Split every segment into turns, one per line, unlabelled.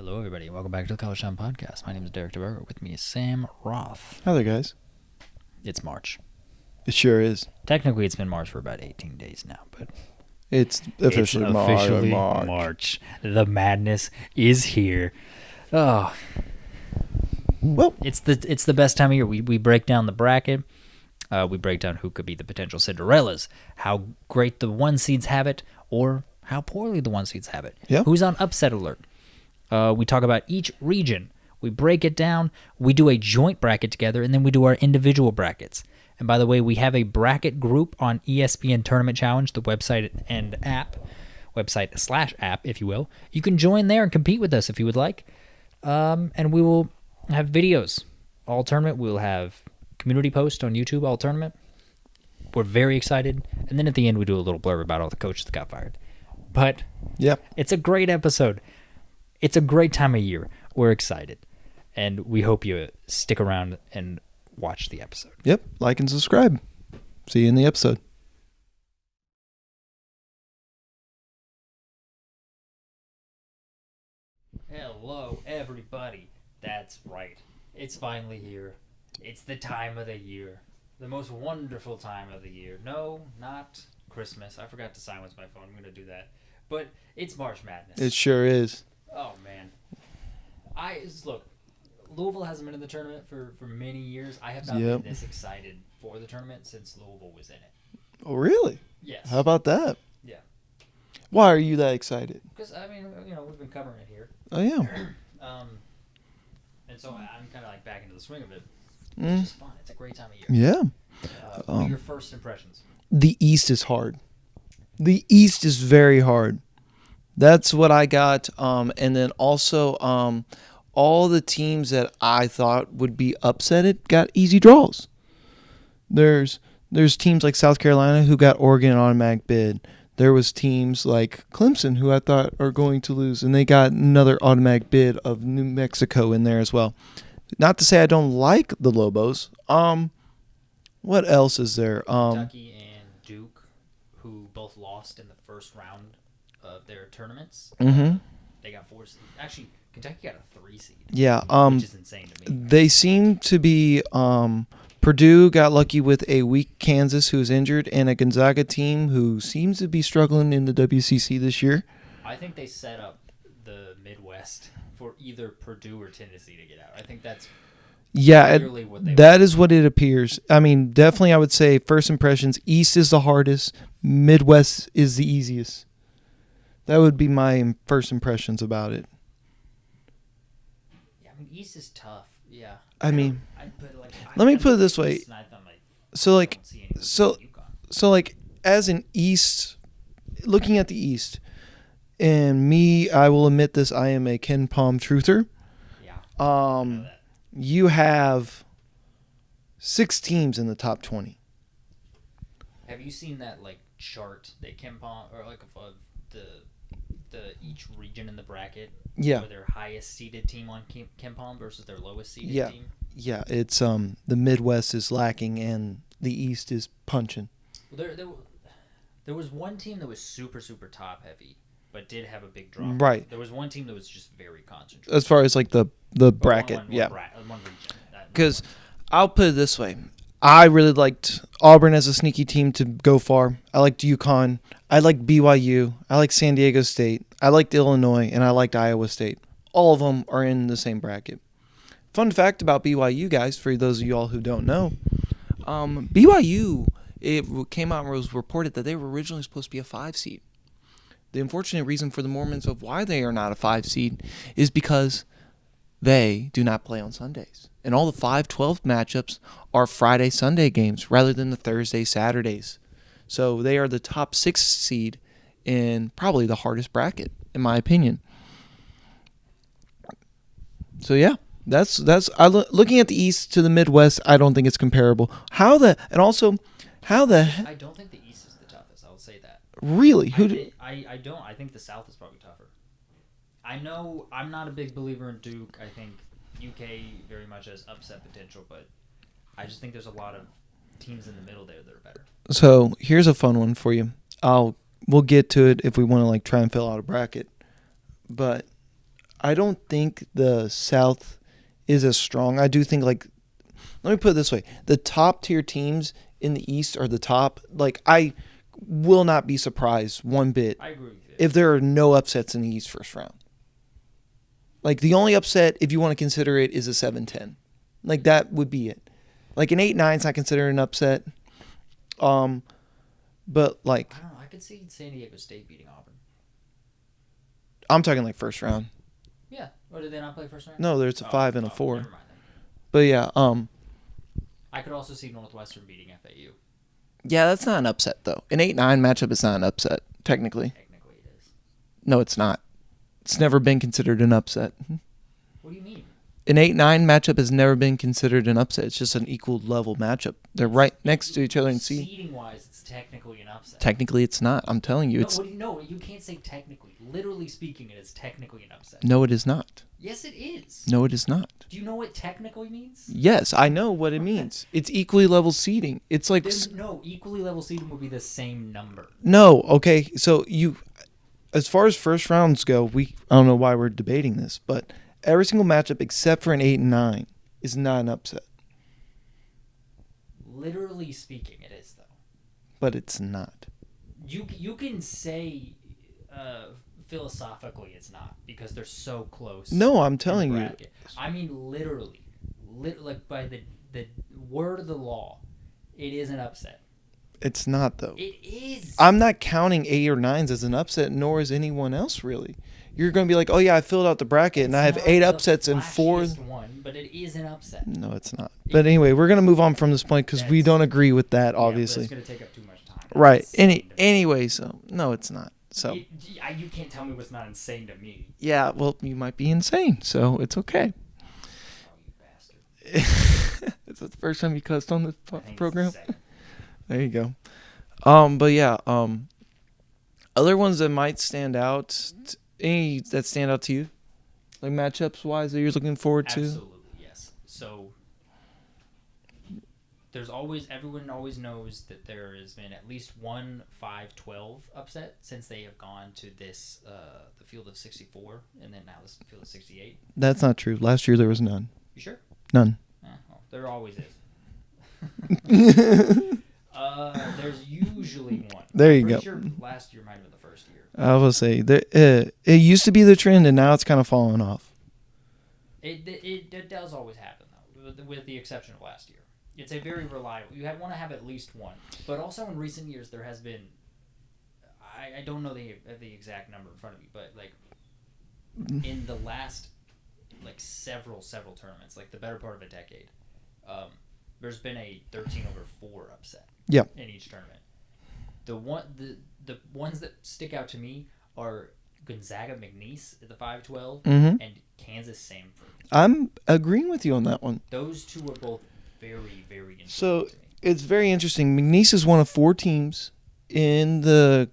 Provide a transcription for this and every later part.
Hello, everybody. Welcome back to the College Town Podcast. My name is Derek DeBerger. With me is Sam Roth.
Hi there, guys.
It's March.
It sure is.
Technically, it's been March for about 18 days now, but
It's officially,
March. The madness is here. Oh,
Well,
it's the best time of year. We break down the bracket. We break down who could be the potential Cinderellas, how great the one seeds have it, or how poorly the one seeds have it.
Yeah.
Who's on upset alert? We talk about each region. We break it down. We do a joint bracket together, and then we do our individual brackets. And by the way, we have a bracket group on ESPN Tournament Challenge, the website and app, website/app, if you will. You can join there and compete with us if you would like. And we will have videos all tournament. We'll have community posts on YouTube all tournament. We're very excited. And then at the end, we do a little blurb about all the coaches that got fired. But
yep.
It's a great episode. It's a great time of year. We're excited. And we hope you stick around and watch the episode.
Yep. Like and subscribe. See you in the episode.
Hello, everybody. That's right. It's finally here. It's the time of the year. The most wonderful time of the year. No, not Christmas. I forgot to silence my phone. I'm going to do that. But it's March Madness.
It sure is.
Oh, man. Look, Louisville hasn't been in the tournament for many years. I have not been this excited for the tournament since Louisville was in it.
Oh, really?
Yes.
How about that?
Yeah.
Why are you that excited?
Because, we've been covering it here.
Oh, yeah.
And so I'm kind of like back into the swing of it. It's just fun. It's a great time of year.
Yeah.
What are your first impressions?
The East is hard. The East is very hard. That's what I got. And then also all the teams that I thought would be upsetted got easy draws. There's teams like South Carolina who got Oregon an automatic bid. There was teams like Clemson who I thought are going to lose, and they got another automatic bid of New Mexico in there as well. Not to say I don't like the Lobos. What else is there?
Kentucky and Duke, who both lost in the first round of their tournaments.
Mm-hmm.
They got 4 seed. Actually, Kentucky got a 3 seed.
Yeah.
Which is insane to me.
They seem to be. Purdue got lucky with a weak Kansas who's injured and a Gonzaga team who seems to be struggling in the WCC this year.
I think they set up the Midwest for either Purdue or Tennessee to get out. I think that's clearly what they
that is what it appears. I mean, definitely I would say first impressions, East is the hardest, Midwest is the easiest. That would be my first impressions about it.
Yeah, I mean, East is tough. Yeah.
I mean,
let
me put it this way. So as an East, looking at the East, and me, I will admit this, I am a Ken Palm truther.
Yeah.
You have 6 teams in the top 20.
Have you seen that chart that Ken Palm or of the each region in the bracket?
Yeah.
For their highest seeded team on Ken Palm versus their lowest seeded team?
Yeah, it's the Midwest is lacking and the East is punching.
Well, there was one team that was super, super top heavy, but did have a big drop.
Right.
There was one team that was just very concentrated.
As far as the bracket,
one region.
Because I'll put it this way. I really liked Auburn as a sneaky team to go far. I liked UConn. I liked BYU. I liked San Diego State. I liked Illinois, and I liked Iowa State. All of them are in the same bracket. Fun fact about BYU, guys, for those of you all who don't know, BYU, it came out and was reported that they were originally supposed to be a 5 seed. The unfortunate reason for the Mormons of why they are not a 5 seed is because they do not play on Sundays. And all the 5-12 matchups are Friday-Sunday games rather than the Thursday-Saturdays. So they are the top 6 seed in probably the hardest bracket, in my opinion. So yeah, that's looking at the East to the Midwest. I don't think it's comparable. I don't think the East is the toughest. I'll say that. Really?
I don't. I think the South is probably tougher. I know I'm not a big believer in Duke. I think UK very much has upset potential, but I just think there's a lot of teams in the middle there that are better.
So here's a fun one for you. We'll get to it if we want to try and fill out a bracket. But I don't think the South is as strong. I do think, like, let me put it this way: the top tier teams in the East are the top. Like, I will not be surprised one bit
I agree with you.
if there are no upsets in the East first round. Like, the only upset, if you want to consider it, is a 7-10. Like, that would be it. Like, an 8-9 is not considered an upset. But, like,
I don't know. I could see San Diego State beating Auburn.
I'm talking, like, first round.
Yeah. Or did they not play first round?
No, there's a 5 and a 4.
Never mind then.
But, yeah,
I could also see Northwestern beating FAU.
yeah, that's not an upset, though. An 8-9 matchup is not an upset, technically.
Technically, it is.
No, it's not. It's never been considered an upset.
What do you mean?
An 8-9 matchup has never been considered an upset. It's just an equal level matchup. They're right next to each other in seed.
Seeding-wise, it's technically an upset.
Technically, it's not. I'm telling you, it's
No, you can't say technically. Literally speaking, it is technically an upset.
no, it is not.
Yes, it is.
No, it is not.
Do you know what technically means?
Yes, I know what it means. It's equally level seeding. It's like
No, equally level seeding would be the same number.
no. Okay, so as far as first rounds go, I don't know why we're debating this, but every single matchup except for an 8 and 9 is not an upset.
Literally speaking, it is though.
But it's not.
You can say philosophically it's not because they're so close.
No, I'm telling you.
I mean literally, like by the word of the law, it is an upset.
It's not though.
It is.
I'm not counting 8 or 9s as an upset, nor is anyone else really. You're going to be like, oh yeah, I filled out the bracket and I have 8 upsets and 4.
One, but it is an upset.
No, it's not. But anyway, we're going to move on from this point because we don't agree with that, obviously.
It's going to take up too much time.
Right. Anyway, so no, it's not. So
you can't tell me what's not insane to me.
yeah, well, you might be insane, so it's okay.
Oh, you bastard.
Is that the first time you cussed on the
I think
program?
it's the second.
There you go. But yeah, other ones that might stand out. Any that stand out to you, like matchups wise, that you're looking forward to?
Absolutely, yes. So everyone always knows that there has been at least one 5-12 upset since they have gone to this the field of 64 and then now this field of 68.
That's not true. Last year there was none.
You sure?
None.
Well, there always is. There's usually one.
There you go.
Sure last year might have been the first year.
I will say it used to be the trend, and now it's kind of fallen off.
It does always happen though, with the exception of last year. It's a very reliable. You want to have at least one, but also in recent years there has been. I don't know the exact number in front of me, but like in the last like several tournaments, like the better part of a decade, there's been a 13/4 upset.
Yeah.
In each tournament, the ones that stick out to me are Gonzaga McNeese at the 5-12 and Kansas Samford.
I'm agreeing with you on that one.
Those two are both very, very interesting
So
to me.
it's very interesting. McNeese is one of 4 teams in the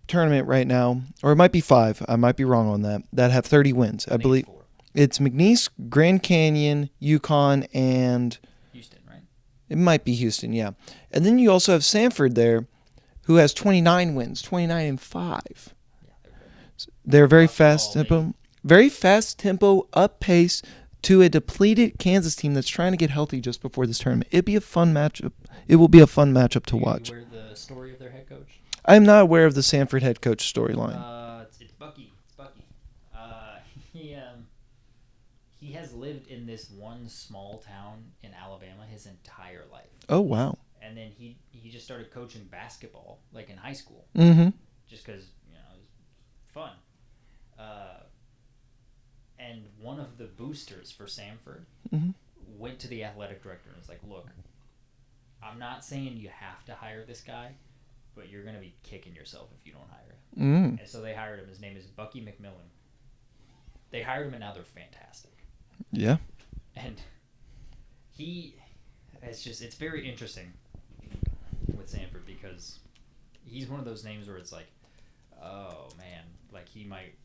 tournament right now, or it might be 5. I might be wrong on that have 30 wins. I believe
4.
It's McNeese, Grand Canyon, UConn, and
Houston, right?
it might be Houston, yeah. And then you also have Samford there, who has 29 wins, 29-5.
Yeah, they're good.
They're very fast tempo, up pace to a depleted Kansas team that's trying to get healthy just before this tournament. It'd be a fun matchup. It will be a fun matchup to watch.
You aware of the story of their head coach?
I'm not aware of the Samford head coach storyline.
It's Bucky. It's Bucky. He has lived in this one small town in Alabama his entire life.
Oh wow!
And then he just started coaching basketball like in high school.
Mm-hmm.
Just because it was fun. And one of the boosters for Samford went to the athletic director and was like, "Look, I'm not saying you have to hire this guy, but you're going to be kicking yourself if you don't hire him." And so they hired him. His name is Bucky McMillan. They hired him, and now they're fantastic.
Yeah.
And it's very interesting with Samford because he's one of those names where it's like, oh man, like he might.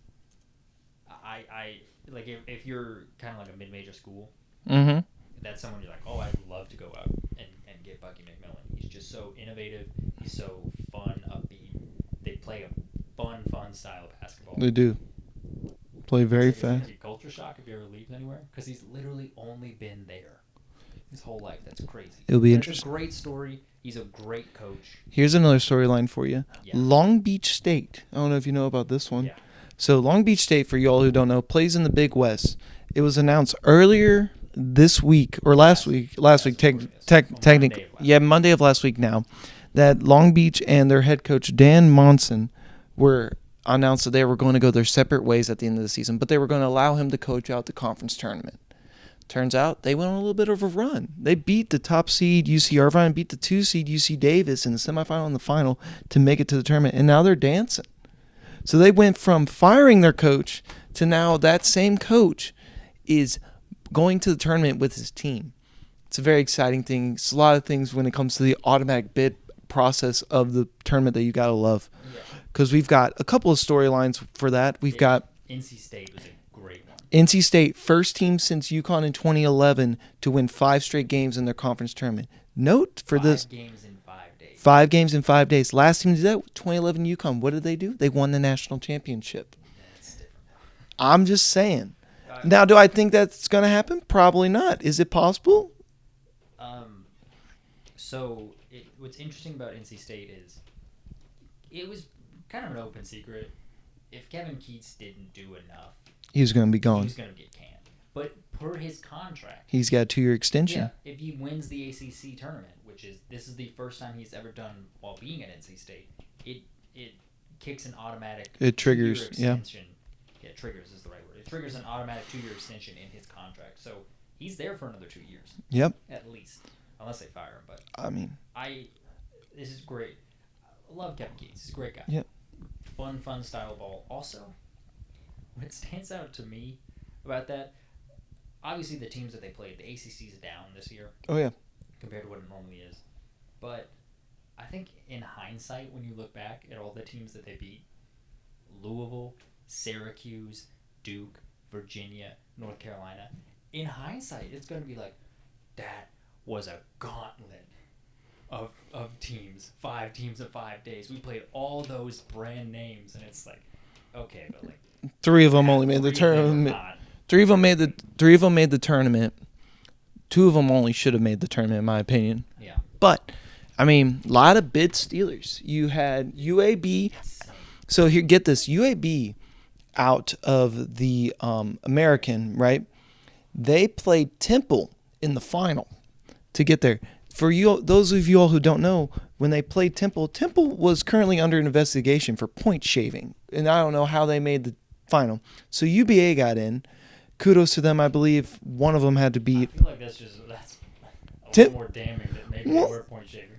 I like if you're kind of like a mid-major school, that's someone you're like, oh, I'd love to go out and get Bucky McMillan. He's just so innovative. He's so fun, upbeat. They play a fun style of basketball.
They do. Play very
It's gonna
fast.
be culture shock if he ever leaves anywhere because he's literally only been there his whole life. That's crazy.
It'll be
But
interesting.
It's a great story. He's a great coach.
Here's another storyline for you.
Yeah.
Long Beach State. I don't know if you know about this one.
Yeah.
So Long Beach State, for y'all who don't know, plays in the Big West. It was announced earlier this week or last week. Technically, Monday of last week now, that Long Beach and their head coach Dan Monson were announced that they were going to go their separate ways at the end of the season, but they were going to allow him to coach out the conference tournament. Turns out they went on a little bit of a run. They beat the top seed UC Irvine, beat the 2 seed UC Davis in the semifinal and the final to make it to the tournament, and now they're dancing. So they went from firing their coach to now that same coach is going to the tournament with his team. It's a very exciting thing. It's a lot of things when it comes to the automatic bid process of the tournament that you got to love. Because we've got a couple of storylines for that. We've got
NC State was a great one.
NC State, first team since UConn in 2011 to win 5 straight games in their conference tournament. Note for this.
5 games in 5 days.
5 games in 5 days. Last team to do that, 2011 UConn. What did they do? They won the national championship.
That's different.
I'm just saying. Now, do I think that's going to happen? Probably not. Is it possible?
So what's interesting about NC State is it was kind of an open secret. If Kevin Keats didn't do enough,
He was going to be
he
gone.
was going to get canned. But per his contract,
He's got a 2-year extension.
yeah, if he wins the ACC tournament, this is the first time he's ever done while being at NC State, it kicks an automatic.
It triggers,
2-year extension. Yeah, triggers is the right word. It triggers an automatic 2-year extension in his contract. So he's there for another 2 years.
Yep.
At least. Unless they fire him. But
I mean,
this is great. I love Kevin Keats. He's a great guy.
Yep.
Fun style ball. Also, what stands out to me about that, obviously the teams that they played, the ACC's down this year.
Oh, yeah.
Compared to what it normally is. But I think in hindsight, when you look back at all the teams that they beat, Louisville, Syracuse, Duke, Virginia, North Carolina, in hindsight, it's going to be like, that was a gauntlet of teams. 5 teams in 5 days. We played all those brand names, and it's like, okay, but like
3 of them only made the tournament. 3 of them made the tournament. 2 of them only should have made the tournament, in my opinion.
Yeah.
But, I mean, a lot of bid stealers. You had UAB. So here, get this. UAB out of the American, right? They played Temple in the final to get there. For you, those of you all who don't know, when they played Temple was currently under investigation for point shaving. And I don't know how they made the final. So UBA got in. Kudos to them. I believe one of them had to beat.
I feel like that's a little more damning that maybe they were point shaving.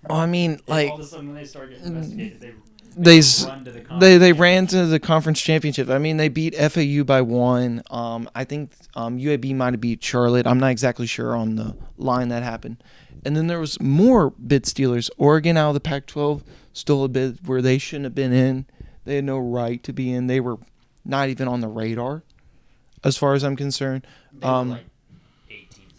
I mean, like,
all of a sudden when they start getting investigated,
they ran to the conference championship. I mean, they beat FAU by 1. I think UAB might have beat Charlotte. I'm not exactly sure on the line that happened. And then there was more bid stealers. Oregon out of the Pac-12 stole a bid where they shouldn't have been in. They had no right to be in. They were not even on the radar, as far as I'm concerned.
They were like 8 teams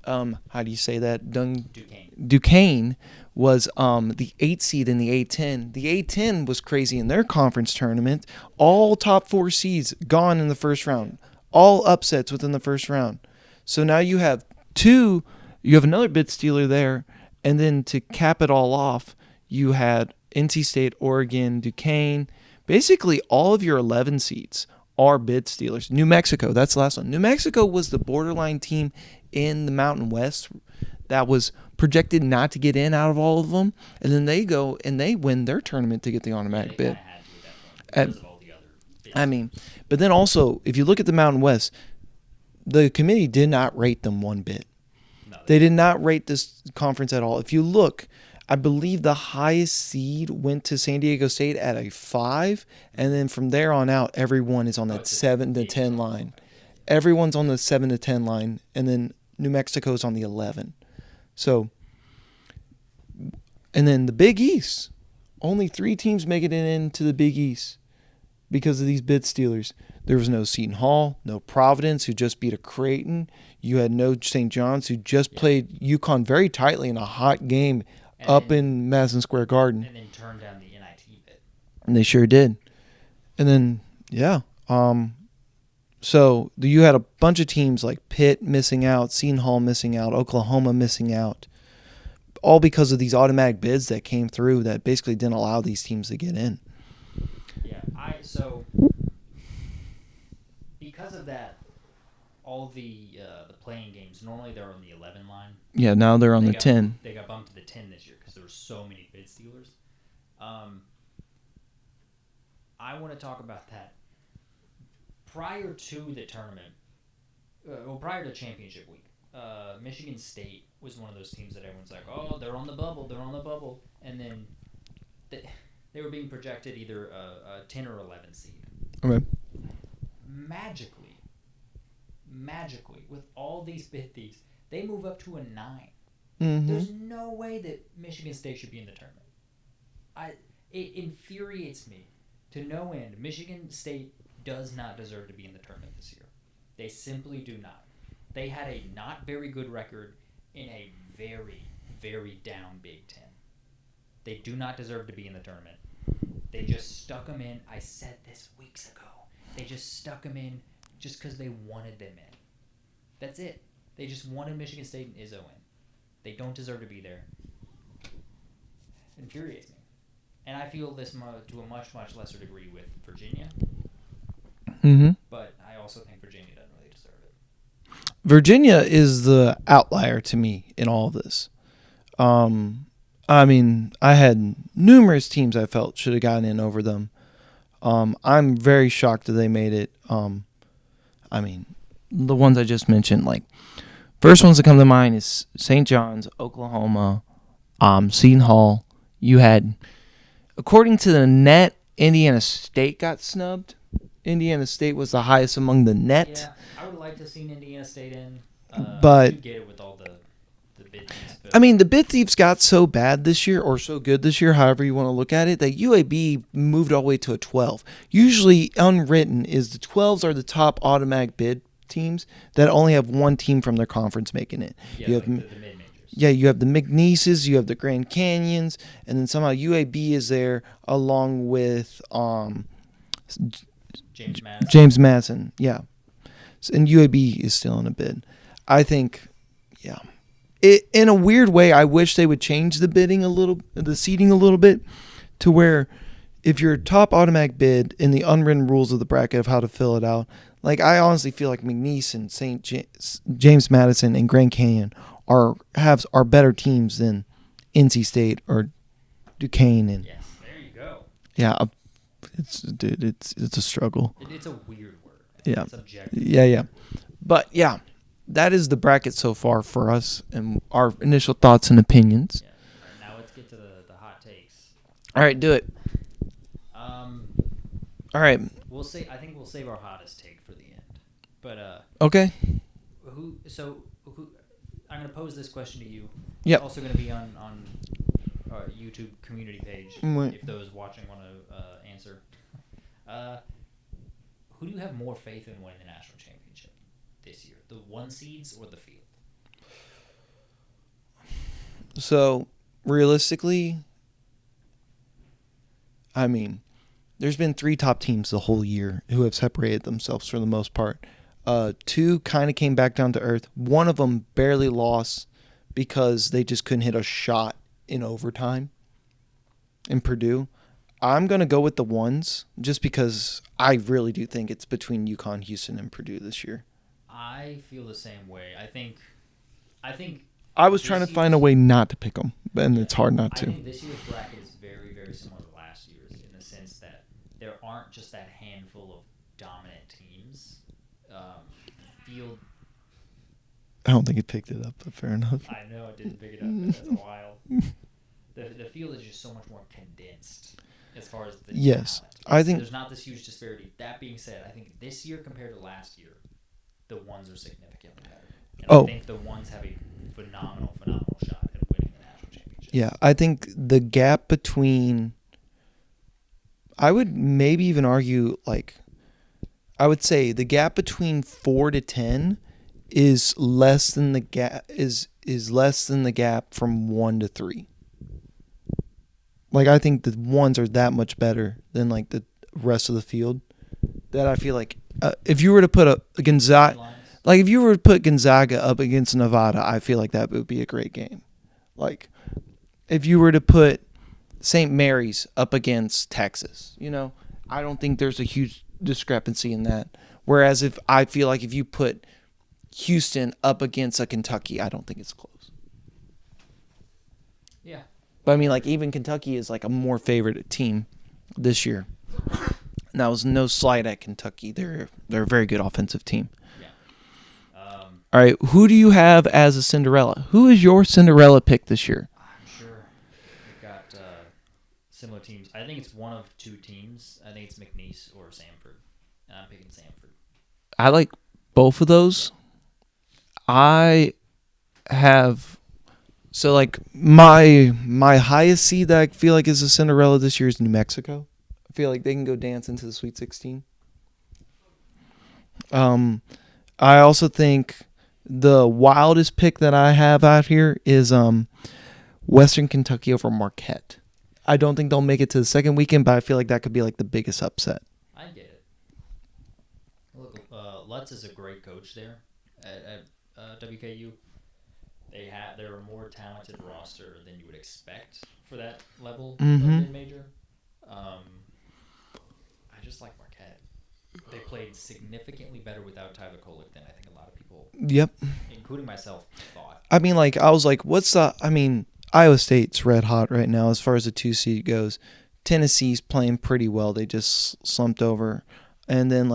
out.
How do you say that?
Duquesne.
Duquesne was the 8 seed in the A-10. The A-10 was crazy in their conference tournament. All top 4 seeds gone in the first round. All upsets within the first round. So now you have another bid stealer there, and then to cap it all off, you had NC State, Oregon, Duquesne. Basically, all of your 11 seeds are bid stealers. New Mexico, that's the last one. New Mexico was the borderline team in the Mountain West that was projected not to get in out of all of them, and then they go and they win their tournament to get the automatic bid.
Because of all the other bids.
I mean, but then also, if you look at the Mountain West, the committee did not rate them one bit.
No,
They did not rate this conference at all. If you look, I believe the highest seed went to San Diego State at a 5, and then from there on out, everyone is on that 7 to 10 line. Everyone's on the 7 to 10 line, and then New Mexico's on the 11. So, and then the Big East, only 3 teams make it into the Big East because of these bid stealers. There was no Seton Hall, no Providence, who just beat a Creighton. You had no St. John's, who just played UConn very tightly in a hot game in Madison Square Garden.
And then turned down the NIT bid.
And they sure did. And then, So you had a bunch of teams like Pitt missing out, Seton Hall missing out, Oklahoma missing out, all because of these automatic bids that came through that basically didn't allow these teams to get in.
Yeah, because of that, all the playing games normally they're on the 11 line.
Yeah, now they're on the 10.
They got bumped to the 10 this year because there were so many bid stealers. I want to talk about that. Prior to the tournament, prior to championship week, Michigan State was one of those teams that everyone's like, oh, they're on the bubble, and then they were being projected either a 10 or 11 seed.
Okay.
Magically, with all these bid thieves, they move up to a 9.
Mm-hmm.
There's no way that Michigan State should be in the tournament. It infuriates me to no end. Michigan State does not deserve to be in the tournament this year. They simply do not. They had a not very good record in a very, very down Big Ten. They do not deserve to be in the tournament. They just stuck them in. I said this weeks ago. They just stuck them in just because they wanted them in. That's it. They just wanted Michigan State and Izzo in. They don't deserve to be there. It infuriates me. And I feel this to a much, much lesser degree with Virginia.
Mm-hmm.
But I also think Virginia doesn't really deserve it.
Virginia is the outlier to me in all of this. I mean, I had numerous teams I felt should have gotten in over them. I'm very shocked that they made it. I mean, the ones I just mentioned, like, first ones that come to mind is St. John's, Oklahoma, Seton Hall. You had, according to the net, Indiana State got snubbed. Indiana State was the highest among the net.
Yeah, I would like to see Indiana State in.
But
you get it with all the bid thieves.
I mean, the bid thieves got so bad this year, or so good this year, however you want to look at it, that UAB moved all the way to a 12. Usually, unwritten is the 12s are the top automatic bid teams that only have one team from their conference making it.
Yeah,
you
like
have
the mid-majors.
Yeah, you have the McNeeses, you have the Grand Canyons, and then somehow UAB is there along with James Madison. Yeah, and UAB is still in a bid. I think, yeah. In a weird way, I wish they would change the seating a little bit, to where if your top automatic bid in the unwritten rules of the bracket of how to fill it out, like, I honestly feel like McNeese and James Madison and Grand Canyon are better teams than NC State or Duquesne. And
yes, there you go.
Yeah, it's a struggle.
It's a weird word.
Yeah,
it's objective.
Yeah. But yeah. That is the bracket so far for us and our initial thoughts and opinions.
Yeah. All right, now let's get to the hot takes.
All right, do it. All right.
I think we'll save our hottest take for the end. But
okay.
Who? I'm going to pose this question to you.
Yep.
It's also going to be on our YouTube community page if those watching want to answer. Who do you have more faith in winning the national championship this year? The 1 seeds or the field?
So, realistically, I mean, there's been 3 top teams the whole year who have separated themselves for the most part. 2 kind of came back down to earth. One of them barely lost because they just couldn't hit a shot in overtime in Purdue. I'm going to go with the ones just because I really do think it's between UConn, Houston, and Purdue this year.
I feel the same way. I think
I was trying to find a way not to pick them, and it's hard not to.
I think this year's bracket is very, very similar to last year's in the sense that there aren't just that handful of dominant teams. Field.
I don't think it picked it up, but fair enough.
I know it didn't pick it up. But that's wild. The field is just so much more condensed as far as the
yes,
talent.
I think
there's not this huge disparity. That being said, I think this year compared to last year, the ones are significantly better. And I think the ones have a phenomenal shot at winning the national championship.
Yeah, I think the gap between, I would maybe even argue, like, I would say the gap between 4 to 10 is less than the gap is less than the gap from 1 to 3. Like, I think the ones are that much better than, like, the rest of the field that I feel like if you were to put a Gonzaga,
Lines.
like if you were to put Gonzaga up against Nevada, I feel like that would be a great game. Like if you were to put St. Mary's up against Texas, I don't think there's a huge discrepancy in that. Whereas I feel like if you put Houston up against a Kentucky, I don't think it's close.
Yeah.
But I mean, like even Kentucky is like a more favored team this year. And that was no slight at Kentucky. They're a very good offensive team.
Yeah.
All right, who do you have as a Cinderella? Who is your Cinderella pick this year?
I'm sure we've got similar teams. I think it's one of two teams. I think it's McNeese or Samford. And I'm picking Samford.
I like both of those. I have like my highest seed that I feel like is a Cinderella this year is New Mexico. I feel like they can go dance into the Sweet 16. I also think the wildest pick that I have out here is Western Kentucky over Marquette. I don't think they'll make it to the second weekend, but I feel like that could be like the biggest upset.
I get it. Look, Lutz is a great coach there at WKU. They're a more talented roster than you would expect for that level of mid-major. I just like Marquette. They played significantly better without Tyler Kolek than I think a lot of people,
Yep.
including myself, thought.
I mean, like, I was like, Iowa State's red hot right now as far as the 2 seed goes. Tennessee's playing pretty well. They just slumped over. And then,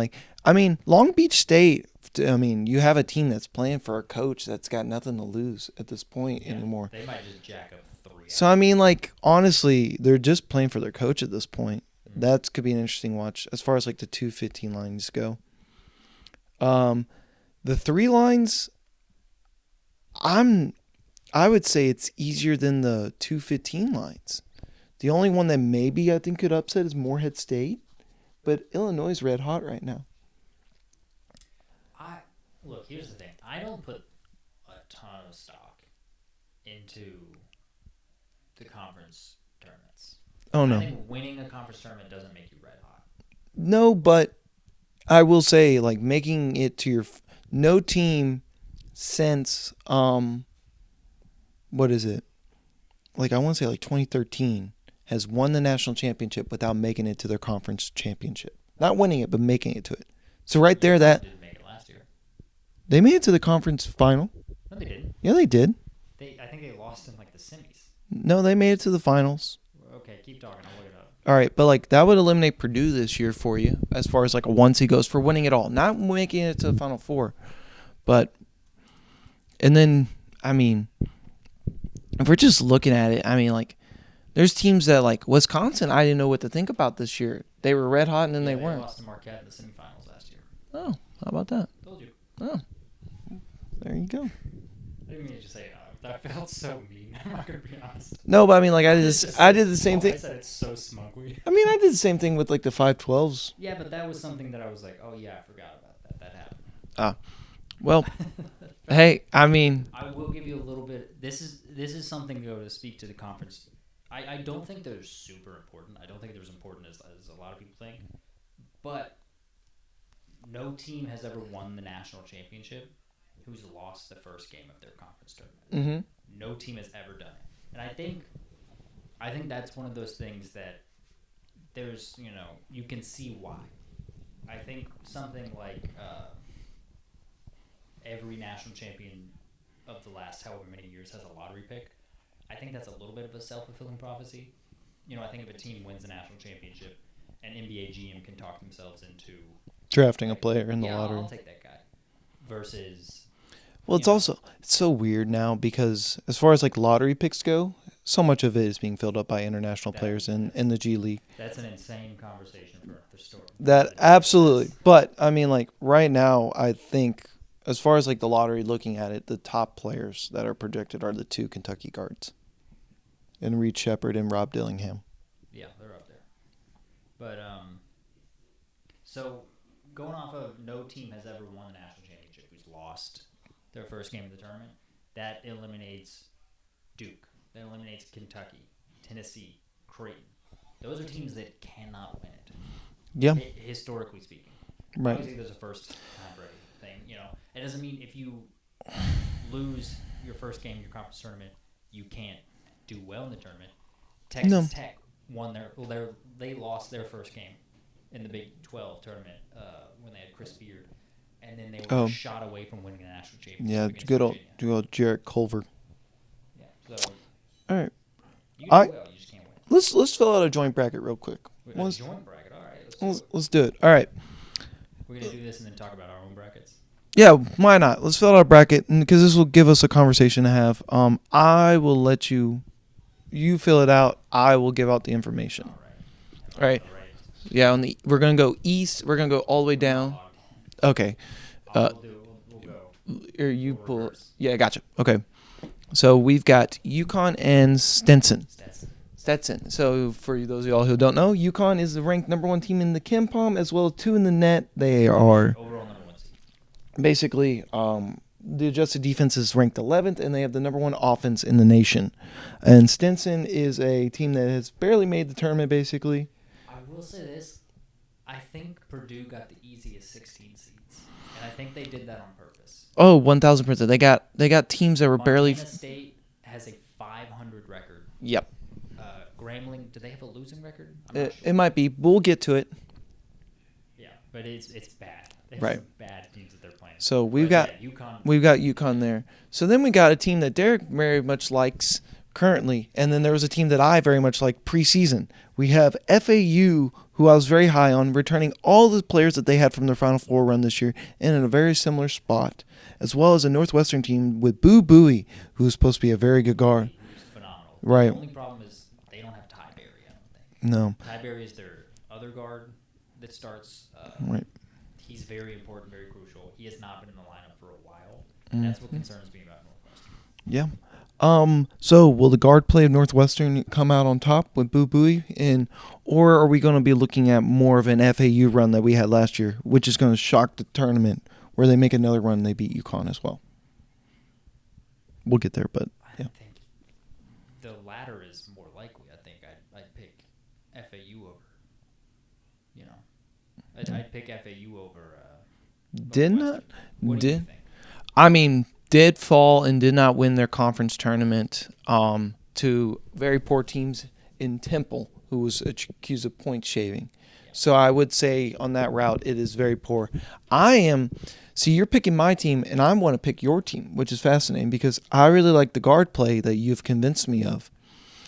Long Beach State, you have a team that's playing for a coach that's got nothing to lose at this point anymore.
They might just jack up 3.
So, honestly, they're just playing for their coach at this point. That could be an interesting watch as far as, the 2-15 lines go. The 3 lines, I would say it's easier than the 2-15 lines. The only one that maybe I think could upset is Morehead State, but Illinois is red hot right now.
Look, here's the thing. I don't put a ton of stock into the conference tournaments.
Oh, no.
I think winning a conference tournament doesn't make you red hot.
No, but I will say, making it to your no team since what is it? I want to say 2013 has won the national championship without making it to their conference championship. Not winning it, but making it to it. So right there, that
didn't make it last year.
They made it to the conference final.
No, they didn't.
Yeah, they did.
I think they lost in the semis.
No, they made it to the finals.
Okay, keep talking. I'll look it up.
All right, but that would eliminate Purdue this year for you as far as a 1 seed goes for winning it all, not making it to the Final Four. But and then if we're just looking at it, there's teams that Wisconsin. I didn't know what to think about this year. They were red hot and then they weren't.
They lost to Marquette in the semifinals last year.
Oh, how about that?
Told you.
Oh, there you go.
I didn't mean to say that felt so mean. I'm not gonna be honest.
No, but I did this. I did the same thing.
I said it so smugly.
I did the same thing with the 5-12s.
Yeah, but that was something that I was like, oh yeah, I forgot about that. That happened.
Well, hey,
I will give you a little bit. This is something to speak to the conference. I don't think they're super important. I don't think they're as important as a lot of people think. But no team has ever won the national championship who's lost the first game of their conference tournament.
Mm-hmm.
No team has ever done it. And I think that's one of those things that there's, you can see why. I think something like every national champion of the last however many years has a lottery pick. I think that's a little bit of a self-fulfilling prophecy. I think if a team wins the national championship, an NBA GM can talk themselves into
drafting a player in the lottery.
I'll take that guy. Versus,
well, it's so weird now because as far as lottery picks go, so much of it is being filled up by international players in the G League.
That's an insane conversation for the story.
That absolutely, but right now, I think as far as the lottery looking at it, the top players that are projected are the 2 Kentucky guards, and Reed Shepherd and Rob Dillingham.
Yeah, they're up there. But so going off of no team has ever won the national championship who's lost their first game of the tournament, that eliminates Duke, that eliminates Kentucky, Tennessee, Creighton. Those are teams that cannot win it.
Yeah.
Historically speaking.
Right.
Obviously, there's a first time for everything. It doesn't mean if you lose your first game in your conference tournament, you can't do well in the tournament. Texas Tech won they lost their first game in the Big 12 tournament when they had Chris Beard, and then they were a shot away from winning a national championship.
Yeah, good old Jarrett Culver.
Yeah. So.
All right.
You can do well. You just can't win.
Let's fill out a joint bracket real quick.
Joint bracket. All right.
Let's do it. All right.
We're gonna do this and then talk about our own brackets.
Yeah, why not? Let's fill out a bracket because this will give us a conversation to have. I will let you fill it out. I will give out the information. All right. Yeah, we're gonna go east. We're gonna go all the way down. Okay.
We'll go.
Or you pull. Yeah, gotcha. Okay. So we've got UConn and Stetson. So for those of y'all who don't know, UConn is the ranked number 1 team in the KenPom as well as 2 in the net. They are
overall number 1 seed.
Basically, the adjusted defense is ranked 11th, and they have the number 1 offense in the nation. And Stetson is a team that has barely made the tournament, basically.
I will say this. I think Purdue got the easiest 16 seeds, and I think they did that on purpose.
Oh, 1,000%. They got teams that were barely.
Montana State has a 500 record.
Yep.
Grambling, do they have a losing record?
It might be. We'll get to it.
Yeah, but it's bad. It's
right.
Bad teams that they're playing.
So we've got UConn there. So then we got a team that Derek very much likes currently, and then there was a team that I very much like preseason. We have FAU, who I was very high on, returning all the players that they had from their Final Four run this year, and in a very similar spot, as well as a Northwestern team with Boo Buie, who's supposed to be a very good guard.
Who's phenomenal.
Right.
The only problem is they don't have Ty Berry, I don't think.
No.
Ty Berry is their other guard that starts.
Right.
He's very important, very crucial. He has not been in the lineup for a while. And that's what concerns me about Northwestern.
Yeah. So will the guard play of Northwestern come out on top with Boo Buie, or are we going to be looking at more of an FAU run that we had last year, which is going to shock the tournament, where they make another run and they beat UConn as well? We'll get there, but yeah.
I think the latter is more likely. I think I'd pick FAU over. I'd pick FAU over.
Did fall and did not win their conference tournament to very poor teams in Temple, who was accused of point shaving. Yeah. So I would say on that route, it is very poor. You're picking my team, and I want to pick your team, which is fascinating because I really like the guard play that you've convinced me of.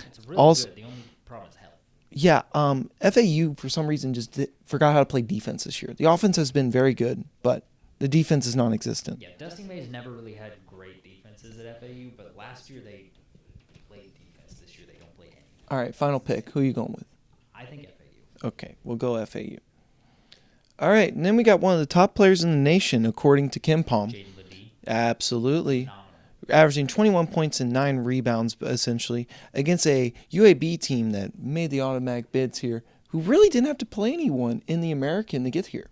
It's really good. The only problem is health.
Yeah, FAU, for some reason, just forgot how to play defense this year. The offense has been very good, but the defense is non-existent.
Yeah, Dusty May's never really had great defenses at FAU, but last year they played defense. This year they don't play any.
All right, final pick. Who are you going with?
I think FAU.
Okay, we'll go FAU. All right, and then we got one of the top players in the nation, according to KenPom.
Jaden Ledee.
Absolutely.
Phenomenal.
Averaging 21 points and 9 rebounds, essentially, against a UAB team that made the automatic bids here, who really didn't have to play anyone in the American to get here.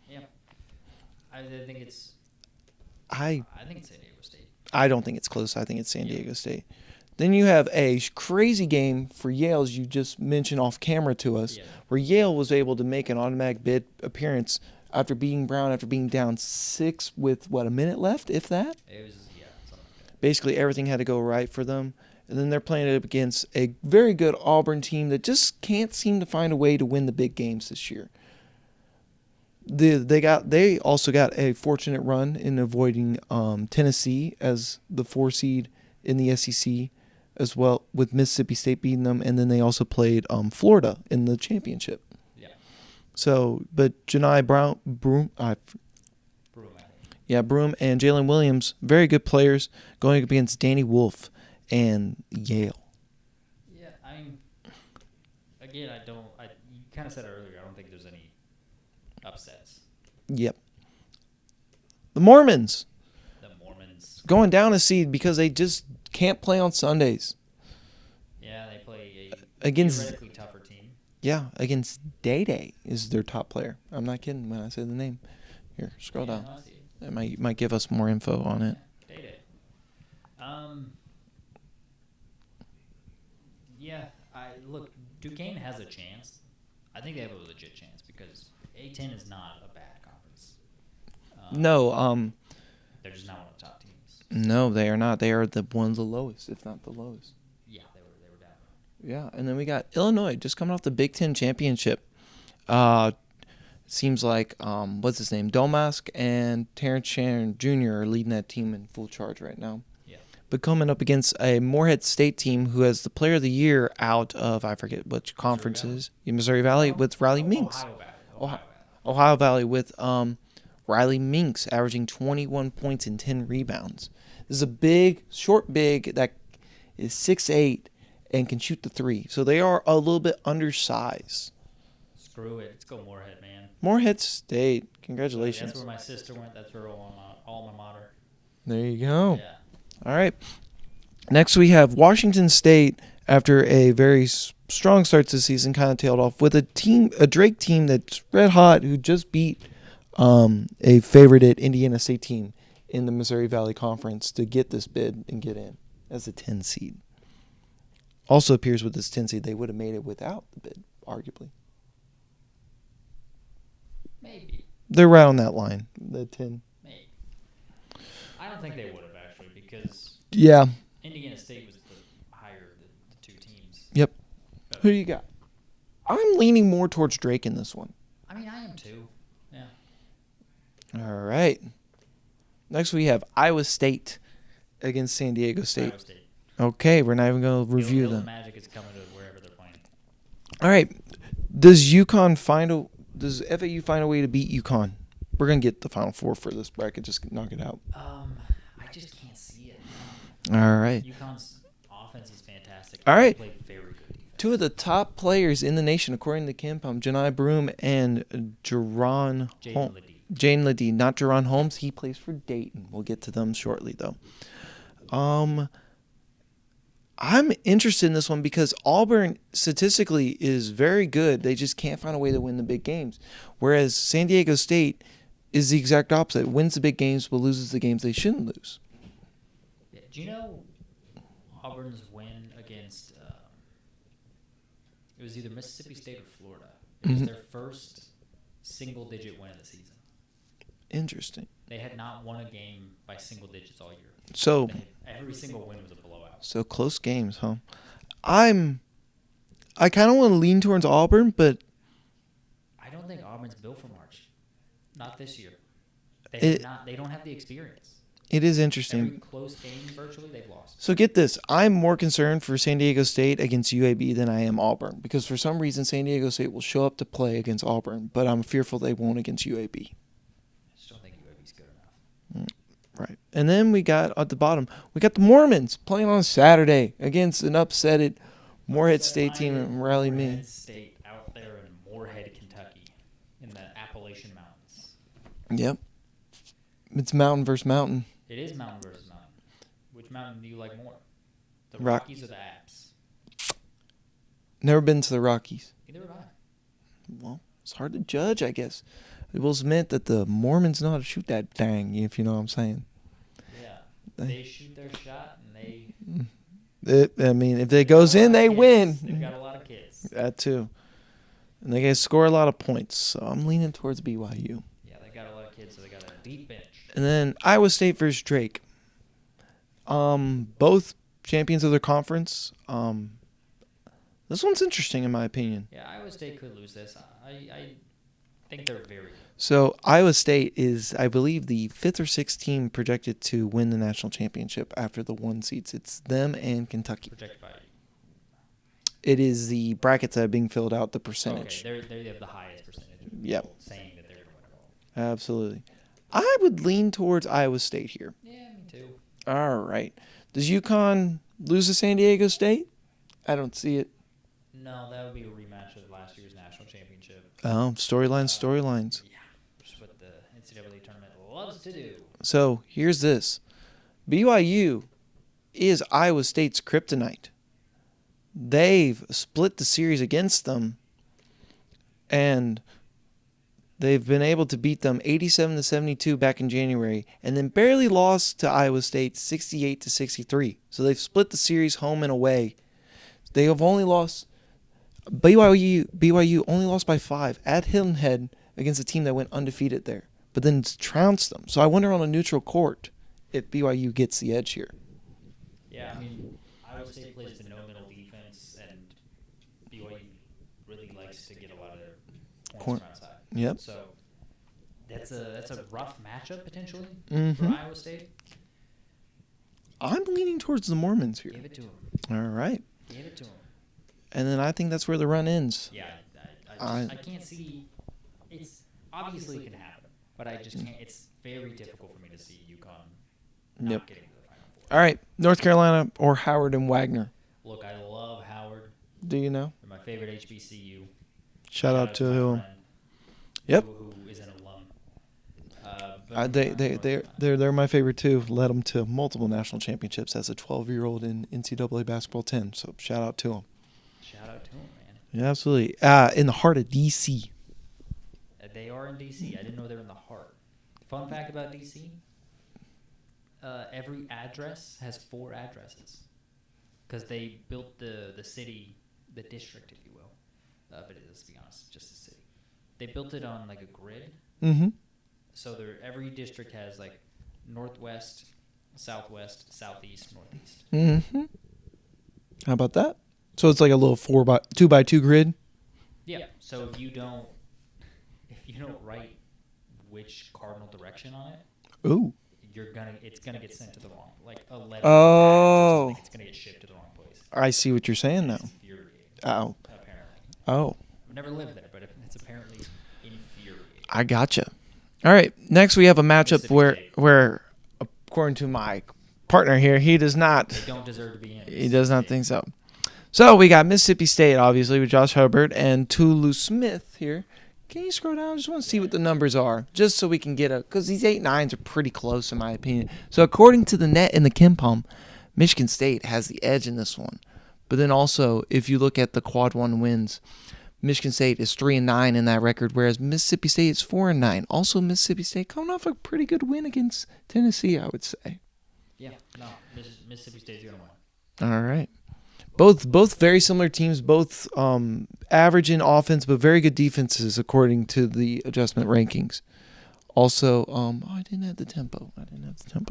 Yeah. I think it's San Diego State.
I don't think it's close. I think it's San Diego State. Then you have a crazy game for Yale, as you just mentioned off camera to us, where Yale was able to make an automatic bid appearance after beating Brown, after being down 6 with, a minute left, if that?
It was, something like that.
Basically, everything had to go right for them. And then they're playing it up against a very good Auburn team that just can't seem to find a way to win the big games this year. They also got a fortunate run in avoiding Tennessee as the 4 seed in the SEC, as well, with Mississippi State beating them, and then they also played Florida in the championship.
Yeah.
So, but Janai Broom and Jalen Williams, very good players, going up against Danny Wolf and Yale.
Yeah, I mean, again, you kind of said it earlier, I don't think there's any upsets.
Yep. The Mormons. Going down a seed because they just can't play on Sundays.
Yeah, they play a
against
theoretically tougher team.
Yeah, against Day is their top player. I'm not kidding when I say the name. Here, scroll down. It might give us more info on it.
Day. Look, Duquesne has a chance. I think they have a legit chance because A10 is not a bad conference.
No,
They're just not one of the top teams.
no, they are not. They are one of the lowest, if not the lowest.
Yeah, they were down.
Yeah, and then we got Illinois just coming off the Big Ten championship. Seems like what's his name, Domask and Terrence Shannon Jr. are leading that team in full charge right now.
Yeah.
But coming up against a Morehead State team who has the Player of the Year out of, I forget which conference it is, Missouri Valley with Riley Minks. Ohio Valley with Riley Minks averaging 21 points and 10 rebounds. This is a short big that is 6'8" and can shoot the three. So they are a little bit undersized.
Screw it. Let's go Morehead, man.
Morehead State. Congratulations.
That's where my sister went. That's where alma mater.
There you go.
Yeah.
All right. Next we have Washington State after a very strong start to the season, kind of tailed off with a Drake team that's red hot who just beat a favorited Indiana State team in the Missouri Valley Conference to get this bid and get in as a 10 seed. Also appears with this 10 seed they would have made it without the bid, arguably.
Maybe.
They're right on that line, the 10.
Maybe. I don't think they would have, actually, because
Yeah.
Indiana State was the higher of the two teams.
Yep. Who do you got? I'm leaning more towards Drake in this one.
I mean, I am too. Yeah.
All right. Next we have Iowa State against San Diego State.
Iowa State.
Okay, we're not even going to review them.
Magic is coming to wherever they're playing.
All right. Does FAU find a way to beat UConn? We're going to get the Final Four for this bracket. Just knock it out.
I just can't see it.
All right.
UConn's offense is fantastic.
All right.
They play very good defense.
Two of the top players in the nation, according to KenPom, Janai Broom and Jaron Holmes. Jaden Ledee, not Jaron Holmes. He plays for Dayton. We'll get to them shortly, though. I'm interested in this one because Auburn statistically is very good. They just can't find a way to win the big games. Whereas San Diego State is the exact opposite. Wins the big games but loses the games they shouldn't lose.
Yeah, do you know Auburn's win against it was either Mississippi State or Florida? It was their first single-digit win of the season.
Interesting.
They had not won a game by single digits all year.
So
every single win was a blowout.
So close games, huh? I kind of want to lean towards Auburn, but
I don't think Auburn's built for March. Not this year. They don't have the experience.
It is interesting.
Every close game virtually they've lost.
So get this. I'm more concerned for San Diego State against UAB than I am Auburn because for some reason San Diego State will show up to play against Auburn, but I'm fearful they won't against UAB.
I just don't think UAB's good enough.
Right. And then we got at the bottom, we got the Mormons playing on Saturday against an upsetted Morehead State team and Riley Minks.
Morehead State out there in Morehead, Kentucky, in the Appalachian Mountains.
Yep. It's mountain versus mountain.
It is mountain versus mountain. Which mountain do you like more? The
Rock-
Rockies or the Alps?
Never been to the Rockies.
Neither have I.
Well, it's hard to judge, I guess. I will admit that the Mormons know how to shoot that thing, if you know what I'm saying.
Yeah. They shoot their shot and they...
If it goes in, they win.
They've got a lot of kids.
That too. And they guys score a lot of points, so I'm leaning towards BYU.
Yeah, they got a lot of kids, so they got a deep bench.
And then Iowa State versus Drake. Both champions of their conference. This one's interesting in my opinion.
Yeah, Iowa State could lose this. I think they're very good.
So Iowa State is, I believe, the 5th or 6th team projected to win the national championship after the 1 seeds. It's them and Kentucky.
Projected by...
It is the brackets that are being filled out, the percentage.
Okay, they have the highest percentage of people
Yep.
saying that they're going to win it all.
Absolutely. I would lean towards Iowa State here.
Yeah, me too.
All right. Does UConn lose to San Diego State? I don't see it.
No, that would be a rematch of last year's national championship.
Oh, storylines.
Yeah, which is what the NCAA tournament loves to do.
So here's this. BYU is Iowa State's kryptonite. They've split the series against them, and they've been able to beat them 87-72 back in January, and then barely lost to Iowa State 68-63. So they've split the series home and away. They have only lost... BYU only lost by 5 at Hilton Head against a team that went undefeated there, but then trounced them. So I wonder on a neutral court if BYU gets the edge here.
Yeah, I mean, Iowa State plays the no-middle defense, and BYU really likes to get a lot of their points from outside.
Yep.
So that's a rough matchup potentially
Mm-hmm.
for Iowa State.
I'm leaning towards the Mormons here.
Give it to them.
All right.
Give it to them.
And then I think that's where the run ends.
Yeah, I can't see. It's obviously it can happen, but I just can't. It's very difficult for me to see UConn not getting to the Final Four.
All right. North Carolina or Howard and Wagner.
Look, I love Howard.
Do you know?
They're my favorite HBCU.
Shout out to
my
him.
friend
Yep.
Who is an alum.
They're my favorite too. Led them to multiple national championships as a 12-year-old in NCAA basketball 10. So shout out to them.
Shout out to him, man.
Yeah, absolutely. In the heart of DC.
They are in D.C. I didn't know they were in the heart. Fun fact about D.C. Every address has 4 addresses because they built the city, the district, if you will. But let's be honest, just a city. They built it on like a grid.
Mm-hmm.
So every district has like northwest, southwest, southeast, northeast.
Mm-hmm. How about that? So it's like a little 2x2 grid.
Yeah. So if you don't write which cardinal direction on it,
Ooh.
it's gonna get sent to the wrong, like a letter.
Oh.
It's gonna get shipped to the wrong place.
I see what you're saying now.
It's infuriating.
Oh.
Apparently.
Oh.
I've never lived there, but it's apparently infuriating.
I gotcha. All right. Next, we have a matchup
Mississippi
where, according to my partner here, he does not.
They don't deserve to be in.
He does not think so. So we got Mississippi State, obviously, with Josh Hubbard and Tulu Smith here. Can you scroll down? I just want to see what the numbers are, just so we can get because these 8-9s are pretty close in my opinion. So according to the net and the KenPom, Michigan State has the edge in this one. But then also, if you look at the quad 1 wins, Michigan State is 3-9 in that record, whereas Mississippi State is 4-9. Also, Mississippi State coming off a pretty good win against Tennessee, I would say.
Yeah, no, Mississippi State's gonna win.
All right. Both very similar teams, both average in offense, but very good defenses according to the adjustment rankings. Also, I didn't have the tempo.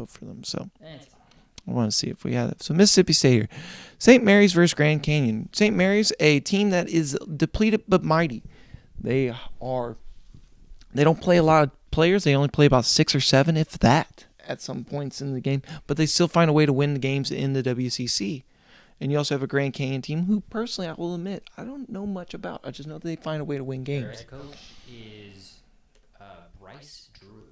For them, so I want to see if we have it. So Mississippi State here. St. Mary's versus Grand Canyon. St. Mary's, a team that is depleted but mighty. They don't play a lot of players. They only play about 6 or 7, if that, at some points in the game. But they still find a way to win the games in the WCC. And you also have a Grand Canyon team who, personally, I will admit, I don't know much about. I just know that they find a way to win games.
Their head coach is Bryce Drew.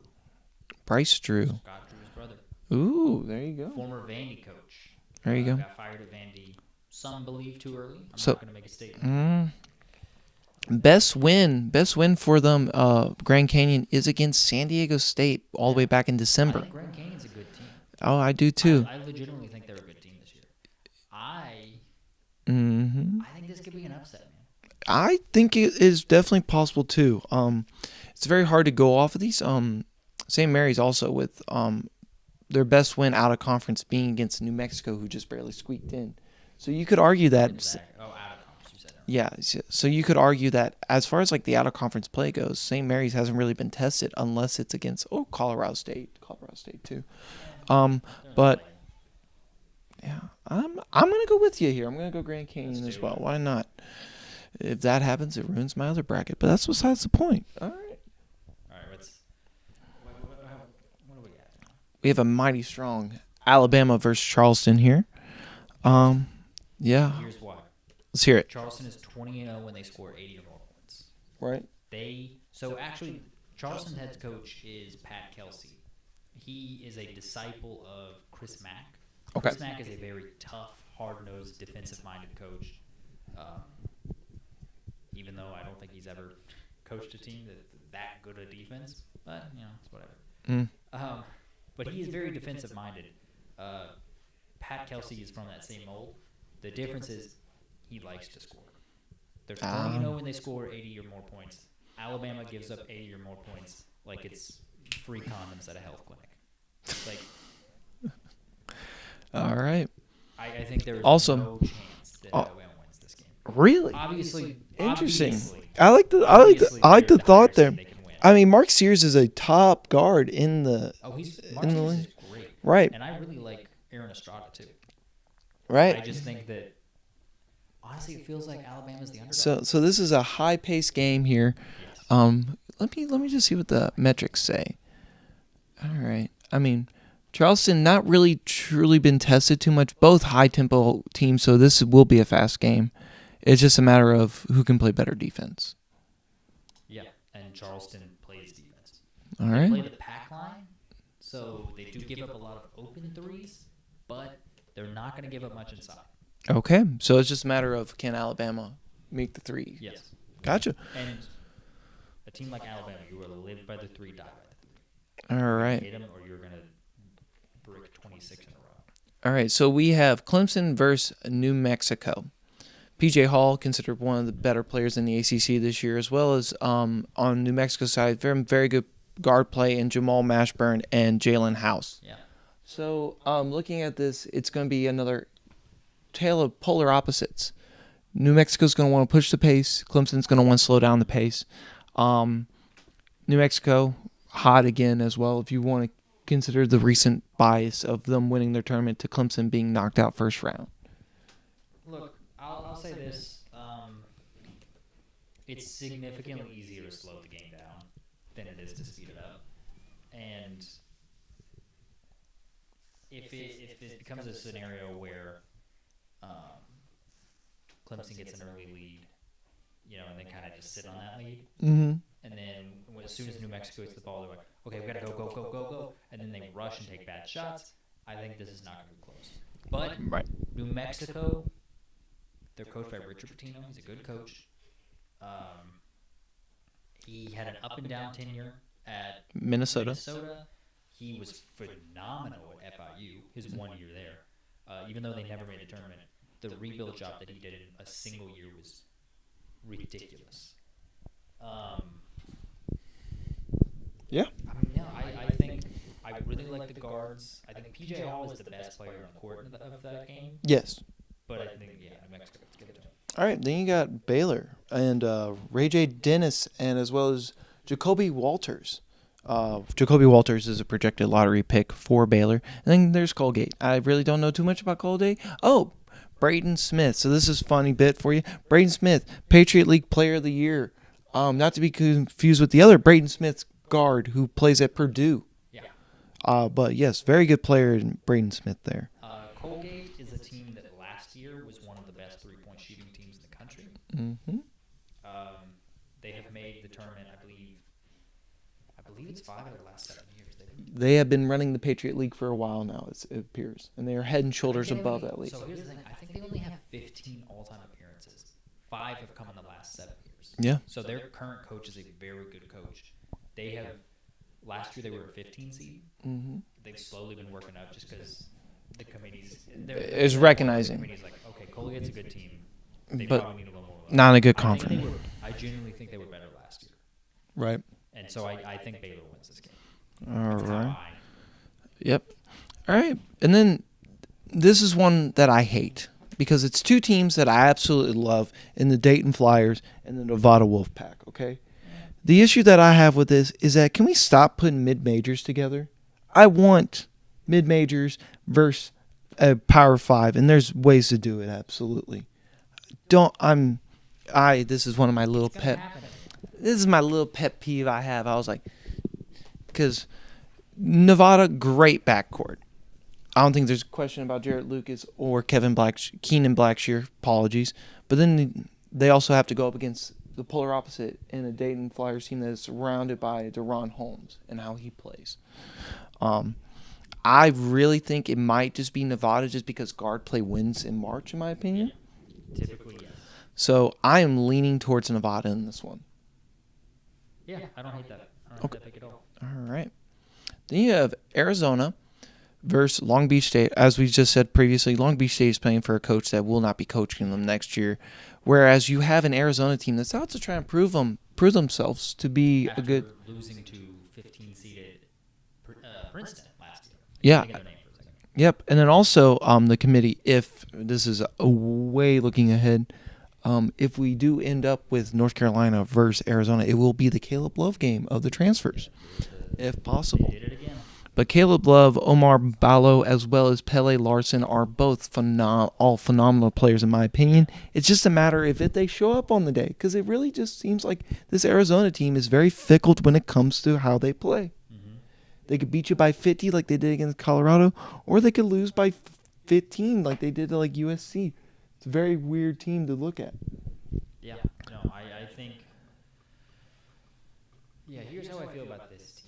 Bryce Drew.
Scott Drew's brother.
Ooh, there you go.
Former Vandy coach.
There you go.
Got fired at Vandy. Some believe too early. I'm
So-
not going to make a statement.
Best win for them, Grand Canyon, is against San Diego State all the way back in
I
December.
think Grand Canyon's a good team.
Oh, I do too.
I legitimately think they're a good team this year. I think this could be an upset, man.
I think it is definitely possible too. It's very hard to go off of these. St. Mary's also with their best win out of conference being against New Mexico, who just barely squeaked in. So you could argue that.
Out of conference, you said.
Yeah, so you could argue that as far as like the out of conference play goes, St. Mary's hasn't really been tested unless it's against Colorado State too. But yeah, I'm gonna go with you here. I'm gonna go Grand Canyon as well. Why not? If that happens, it ruins my other bracket. But that's besides the point. All right.
What do we got?
We have a mighty strong Alabama versus Charleston here. Yeah.
Here's why.
Let's hear it.
Charleston is 20-0 when they score 80 or more points.
Right.
Actually, Charleston head coach is Pat Kelsey. He is a disciple of Chris Mack.
Okay.
Chris Mack is a very tough, hard-nosed, defensive-minded coach. Even though I don't think he's ever coached a team that good at defense, but it's whatever. But he is very defensive-minded. Pat Kelsey is from that same mold. The difference is he likes to score. They're 20-0 when they score 80 or more points. Alabama gives up 80 or more points like it's free condoms at a health clinic.
All right.
I think there is
Also,
no chance that Alabama wins this game.
Really?
Obviously,
Interesting.
obviously,
I like the thought there.
they can win.
I mean, Mark Sears is a top guard in the
Mark
the
Sears
league.
is great.
Right.
And I really like Aaron Estrada, too.
Right.
I just think that, honestly, it feels like Alabama's the underdog.
So this is a high-paced game here.
Yes.
Let me just see what the metrics say. All right. I mean, Charleston not really truly been tested too much. Both high-tempo teams, so this will be a fast game. It's just a matter of who can play better defense.
Yeah, and Charleston plays defense.
All
They
right.
play the pack line, so they do give up a lot of open threes, but they're not going to give up much inside.
Okay. So it's just a matter of can Alabama make the three?
Yes.
Gotcha.
And a team like Alabama, you will live by the three, die by the three.
All right.
Hit them, or you're going to brick 26 in a row.
All right. So we have Clemson versus New Mexico. P.J. Hall, considered one of the better players in the ACC this year, as well as on New Mexico's side, very good guard play in Jamal Mashburn and Jalen House.
Yeah.
So looking at this, it's going to be another tale of polar opposites. New Mexico's going to want to push the pace. Clemson's going to want to slow down the pace. New Mexico, hot again as well, if you want to consider the recent bias of them winning their tournament to Clemson being knocked out first round.
Look, I'll say this. It's significantly easier to slow the game down than it is to speed it up. And if it becomes a scenario where Clemson gets an early lead, and then kind of just sit on that lead,
Mm-hmm.
and then as soon as New Mexico gets the ball, they're like, okay, we got to go, and then they rush and take bad shots, I think this is not going to be close. But
Right.
New Mexico, they're coached by Richard Pitino. He's a good coach. He had an up and down tenure at
Minnesota.
He was phenomenal at FIU, his 1 year there. Even though they never made a tournament, the rebuild job that he did in a single year was ridiculous.
Yeah.
I mean, yeah, I think I really like the guards. I think P.J. Hall is the best player on the court of that game.
Yes.
But I think, New Mexico, let's give it to him.
All right, then you got Baylor and Ray J. Dennis, and as well as Jacoby Walters. Jacoby Walters is a projected lottery pick for Baylor. And then there's Colgate. I really don't know too much about Colgate. Oh, Braden Smith. So this is a funny bit for you. Braden Smith, Patriot League Player of the Year. Not to be confused with the other Braden Smith's guard who plays at Purdue.
Yeah.
But yes, very good player in Braden Smith there.
Colgate is a team that last year was one of the best three-point shooting teams in the country.
Mm-hmm.
They have made the tournament, I believe it's 5 out of the last 7 years.
They have been running the Patriot League for a while now, it appears, and they are head and shoulders above that league.
So here's the thing. I think they only have 15 all-time appearances. 5 have come in the last 7 years.
Yeah.
So their current coach is a very good coach. They have, last year they were a 15 seed.
Mm-hmm.
They've slowly been working up just because the committee's
Is recognizing.
The committee's like, okay, Colgate's a good team. They
But
probably need a little more.
not a good
I think
conference.
I genuinely think they were better last year.
Right.
And so I think Baylor wins this game.
All
That's how
right.
I-
Yep. All right. And then this is one that I hate because it's two teams that I absolutely love in the Dayton Flyers and the Nevada Wolfpack, okay? The issue that I have with this is that can we stop putting mid-majors together? I want mid-majors versus a Power 5, and there's ways to do it, absolutely. This is one of my little
It's gonna
pet.
happen.
This is my little pet peeve I have. I was like, because Nevada, great backcourt. I don't think there's a question about Jarrett Lucas or Keenan Blackshear. Apologies. But then they also have to go up against the polar opposite in a Dayton Flyers team that is surrounded by DeRon Holmes and how he plays. I really think it might just be Nevada just because guard play wins in March, in my opinion.
Typically, yes.
So I am leaning towards Nevada in this one.
Yeah, I don't hate that. I don't hate that pick at all.
All right. Then you have Arizona versus Long Beach State. As we just said previously, Long Beach State is playing for a coach that will not be coaching them next year, whereas you have an Arizona team that's out to try and prove themselves to be
After
a good.
losing to 15-seeded Princeton last year.
Yeah.
Think of their name for a second.
Yep. And then also the committee, if this is a way looking ahead, If we do end up with North Carolina versus Arizona, it will be the Caleb Love game of the transfers, if possible.
They did it again.
But Caleb Love, Omar Ballo, as well as Pele Larson are both all phenomenal players in my opinion. It's just a matter of if they show up on the day, because it really just seems like this Arizona team is very fickle when it comes to how they play.
Mm-hmm.
They could beat you by 50 like they did against Colorado, or they could lose by 15 like they did to like USC. It's a very weird team to look at.
Yeah. No, I think. Yeah, here's how I feel about this team.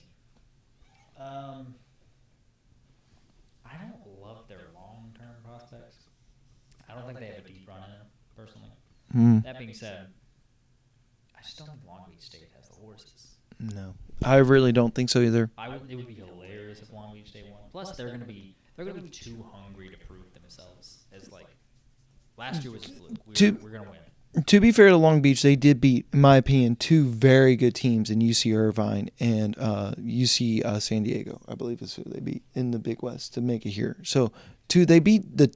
I don't love their long-term prospects. I don't think they have a deep run in them, personally. That being said, I just don't think Long Beach State has the horses.
No, I really don't think so either.
It would be hilarious if Long Beach State won. Plus, they're gonna be too hungry to prove themselves. As like last year was a fluke. We're gonna win.
To be fair to Long Beach, they did beat, in my opinion, two very good teams in UC Irvine and UC San Diego. I believe is who they beat in the Big West to make it here. So they beat the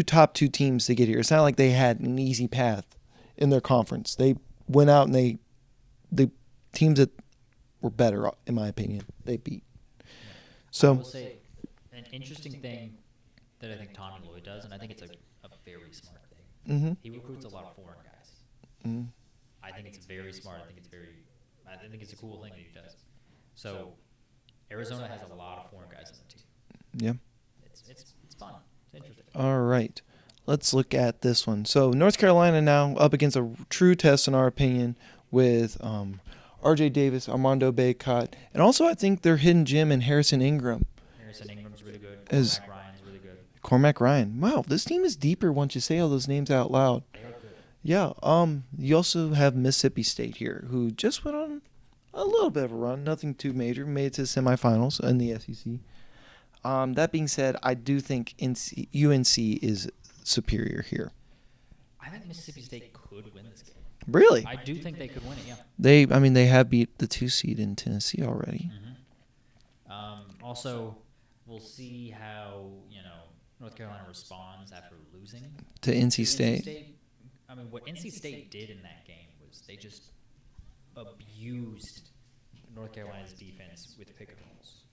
top two teams to get here. It's not like they had an easy path in their conference. They went out and the teams that were better, in my opinion, they beat. So
I will say an interesting thing that I think Tommy Lloyd does, and I think it's a very smart thing.
Mm-hmm.
He recruits a lot of foreign guys.
Mm-hmm.
I think it's very smart. I think it's a cool thing that he does. So Arizona has a lot of foreign guys on the team.
Yeah.
It's fun. It's interesting.
All right. Let's look at this one. So North Carolina now up against a true test, in our opinion, with R.J. Davis, Armando Bacot, and also I think their hidden gem in Harrison Ingram.
Harrison Ingram's really good.
As
Cormac Ryan's really good.
Cormac Ryan. Wow, this team is deeper once you say all those names out loud.
They are good.
Yeah. You also have Mississippi State here, who just went on a little bit of a run, nothing too major, made it to the semifinals in the SEC. That being said, I do think UNC is superior here.
I think Mississippi State could win this game.
Really?
I do think they could win it, yeah.
They have beat the 2 seed in Tennessee already.
Mm-hmm. Also, we'll see how, North Carolina responds after losing.
To NC State.
What NC State did in that game was they just abused North Carolina's defense with pick and rolls.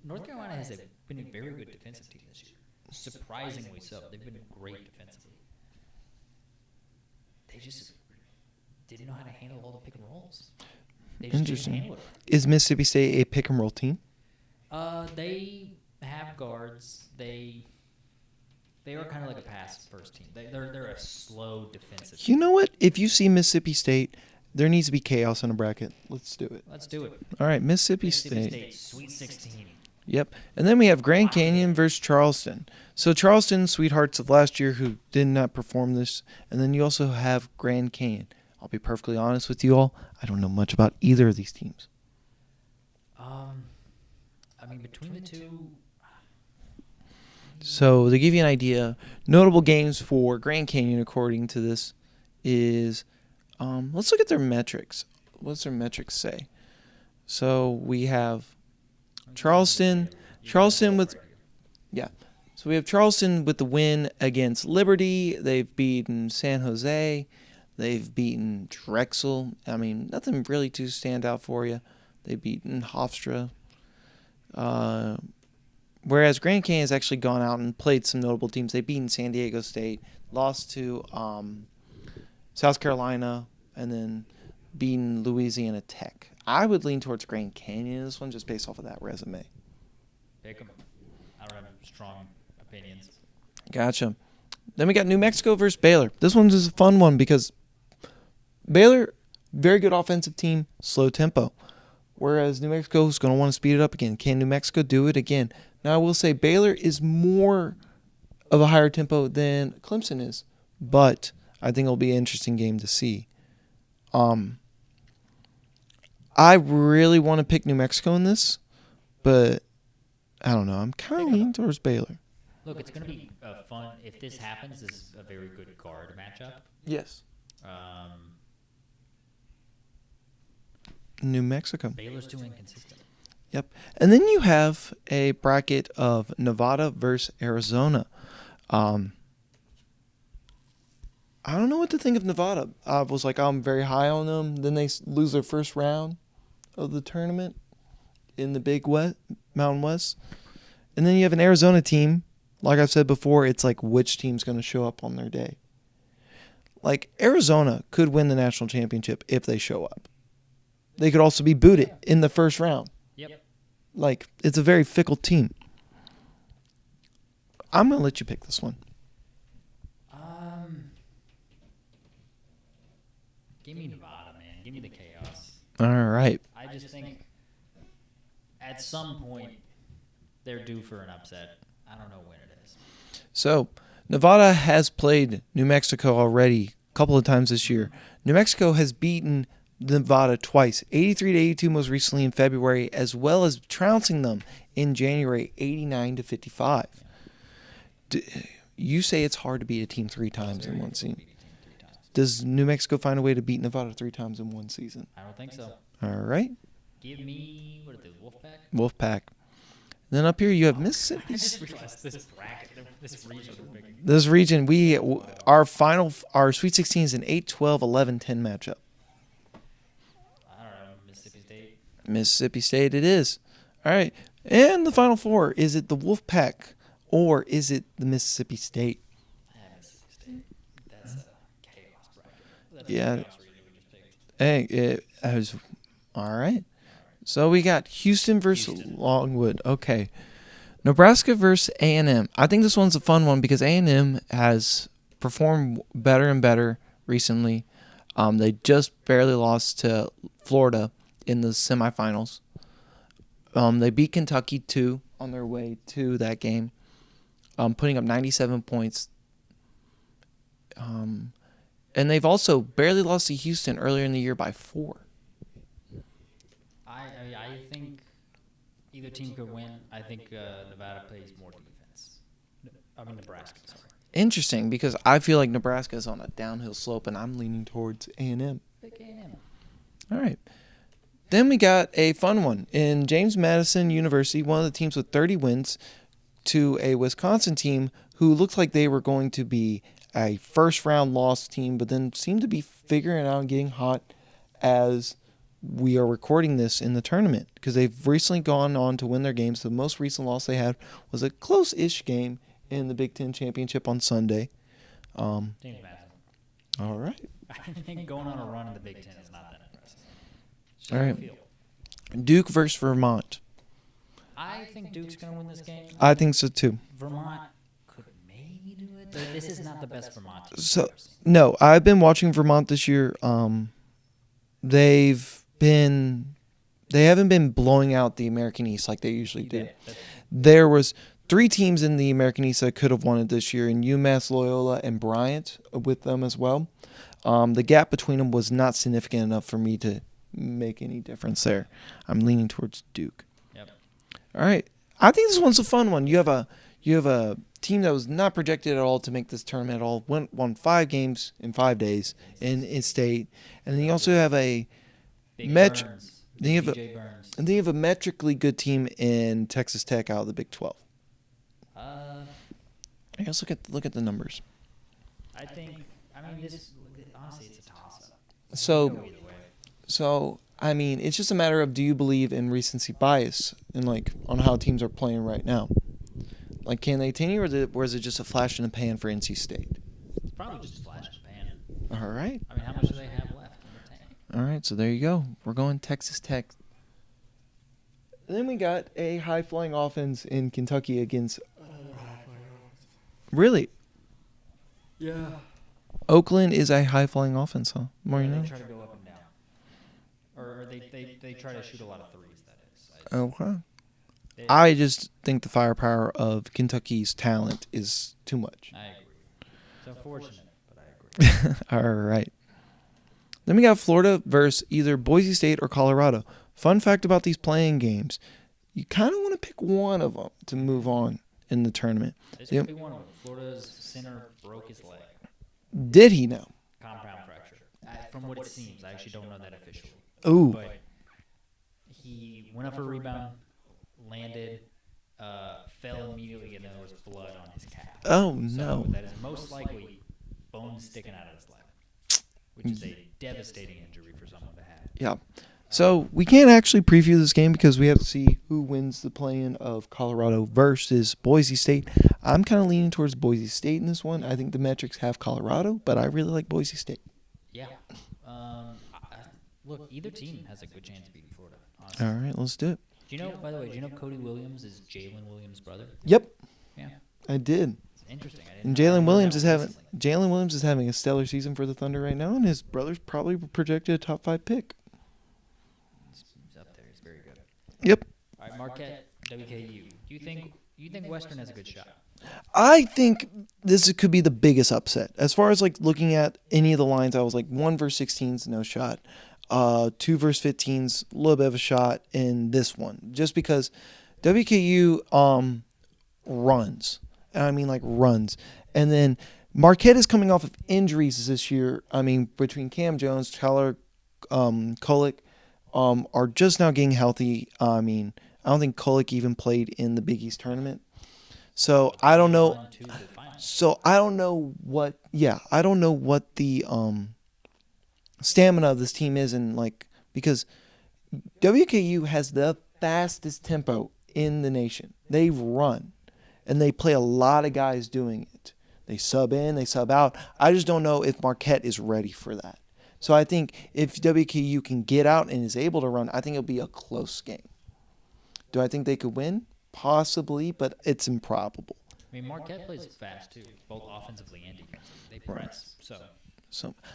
North Carolina has been a very good defensive team this year. Surprisingly so. They've been great defensively. They just didn't know how to handle all the pick and rolls. They just
Interesting.
didn't handle it.
Is Mississippi State a pick and roll team?
They have guards. They are kind of like a pass first team. They're a slow defensive team.
You know what? If you see Mississippi State, there needs to be chaos in a bracket. Let's do it.
Let's do it.
All right, Mississippi
Mississippi
State.
State, Sweet 16.
Yep. And then we have Grand Canyon versus Charleston. So Charleston, sweethearts of last year who did not perform this. And then you also have Grand Canyon. I'll be perfectly honest with you all. I don't know much about either of these teams.
Between the two...
So to give you an idea, notable games for Grand Canyon according to this is, let's look at their metrics. What's their metrics say? So we have Charleston with, yeah. So we have Charleston with the win against Liberty. They've beaten San Jose. They've beaten Drexel. Nothing really to stand out for you. They've beaten Hofstra. Whereas Grand Canyon has actually gone out and played some notable teams. They've beaten San Diego State, lost to South Carolina, and then beaten Louisiana Tech. I would lean towards Grand Canyon in this one just based off of that resume.
Pick 'em. I don't have strong opinions.
Gotcha. Then we got New Mexico versus Baylor. This one's just a fun one because Baylor, very good offensive team, slow tempo. Whereas New Mexico is going to want to speed it up again. Can New Mexico do it again? Now, I will say Baylor is more of a higher tempo than Clemson is. But I think it'll be an interesting game to see. I really want to pick New Mexico in this. But I don't know. I'm kind of leaning towards Baylor.
Look, it's going to be fun. If this happens, this is a very good guard matchup.
Yes. New Mexico.
Baylor's too inconsistent.
Yep. And then you have a bracket of Nevada versus Arizona. I don't know what to think of Nevada. I was like, I'm very high on them. Then they lose their first round of the tournament in the Big West, Mountain West. And then you have an Arizona team. Like I've said before, it's like which team's going to show up on their day. Like Arizona could win the national championship if they show up. They could also be booted in the first round.
Yep.
Like, it's a very fickle team. I'm going to let you pick this one.
Give me Nevada, man. Give me the chaos.
All right.
I just think at some point they're due for an upset. I don't know when it is.
So, Nevada has played New Mexico already a couple of times this year. New Mexico has beaten Nevada twice, 83-82 most recently in February, as well as trouncing them in January, 89-55. You say it's hard to beat a team 3 times in one season. Does New Mexico find a way to beat Nevada 3 times in one season?
I don't think so.
All right.
Give me, what are they, Wolfpack?
Wolfpack. Then up here you have Mississippi.
I just realized this bracket, this region.
This region, our Sweet 16 is an 8-12, 11-10 matchup.
I don't know, Mississippi State.
Mississippi State it is. All right. And the Final Four, is it the Wolfpack or is it the Mississippi State?
Mississippi State. That's a chaos bracket. That's
Yeah.
a chaos region we just picked.
Hey, it was all right. So we got Houston versus Longwood. Okay. Nebraska versus A&M. I think this one's a fun one because A&M has performed better and better recently. They just barely lost to Florida in the semifinals. They beat Kentucky, too, on their way to that game, putting up 97 points. And they've also barely lost to Houston earlier in the year by 4.
I think either team could win. I think Nevada plays more defense. Nebraska, sorry.
Interesting, because I feel like Nebraska is on a downhill slope, and I'm leaning towards A&M.
Pick A&M.
All right. Then we got a fun one. In James Madison University, one of the teams with 30 wins, to a Wisconsin team who looked like they were going to be a first-round loss team, but then seemed to be figuring out and getting hot as we are recording this in the tournament because they've recently gone on to win their games. The most recent loss they had was a close-ish game in the Big Ten Championship on Sunday.
James Madison.
All right.
I think going on a run in the Big Ten is not that impressive.
All right. Duke versus Vermont.
I think Duke's going to win this game.
I think so too.
Vermont could maybe do it. This is not the best Vermont team.
So no, I've been watching Vermont this year. They haven't been blowing out the American East like they usually do. There was 3 teams in the American East that could have won it this year, in UMass, Loyola, and Bryant with them as well. The gap between them was not significant enough for me to make any difference there. I'm leaning towards Duke.
Yep.
All right. I think this one's a fun one. You have a team that was not projected at all to make this tournament at all. Won 5 games in 5 days in state, and then you also have a then you have a metrically good team in Texas Tech out of the Big 12. I guess look at the numbers.
This honestly, it's a toss-up.
So it's just a matter of, do you believe in recency bias and on how teams are playing right now? Can they continue, or is it just a flash in the pan for NC State?
It's probably just a flash in the pan.
All right.
How much do they have left in the tank?
All right, so there you go. We're going Texas Tech. And then we got a high-flying offense in Kentucky against... Really?
Yeah.
Oakland is a high-flying offense, huh? More you know?
They try to go up and down. Or they try to shoot a lot of threes, that is.
Okay. I just think the firepower of Kentucky's talent is too much.
I agree. It's unfortunate, but I agree.
All right. Then we got Florida versus either Boise State or Colorado. Fun fact about these playing games, you kind of want to pick one of them to move on in the tournament.
This could be one of them. Florida's center broke his leg.
Did he know?
Compound fracture. From what it seems, I actually don't know that officially.
Ooh.
But he went up for a rebound, landed, fell immediately, and there was blood on his cap.
Oh, no.
So that is most likely bone sticking out of his leg, which is a devastating injury for someone to have.
Yeah. So we can't actually preview this game because we have to see who wins the play-in of Colorado versus Boise State. I'm kind of leaning towards Boise State in this one. I think the metrics have Colorado, but I really like Boise State.
Yeah. Look, either team has a good chance of beating Florida, honestly.
All right, let's do it.
Do you know, by the way, Cody Williams is Jalen Williams' brother?
Yep,
Yeah.
I did.
It's interesting.
And Jalen Williams is having a stellar season for the Thunder right now, and his brother's probably projected a top 5 pick.
He's up there. He's very good.
Yep.
All right, Marquette, WKU. Do you think Western has a good shot?
I think this could be the biggest upset. As far as like looking at any of the lines, I was like 1 versus 16's no shot. 2 versus 15's a little bit of a shot in this one. Just because WKU runs. And I mean like runs. And then Marquette is coming off of injuries this year. I mean, between Cam Jones, Tyler Kolek are just now getting healthy. I mean, I don't think Kolek even played in the Big East tournament. So I don't know. So I don't know what. Yeah, I don't know what the stamina of this team is, and like because WKU has the fastest tempo in the nation. They run, and they play a lot of guys doing it. They sub in, they sub out. I just don't know if Marquette is ready for that. So I think if WKU can get out and is able to run, I think it'll be a close game. Do I think they could win? Possibly, but it's improbable.
I mean, Marquette plays fast, too, both offensively and defensively. They press, so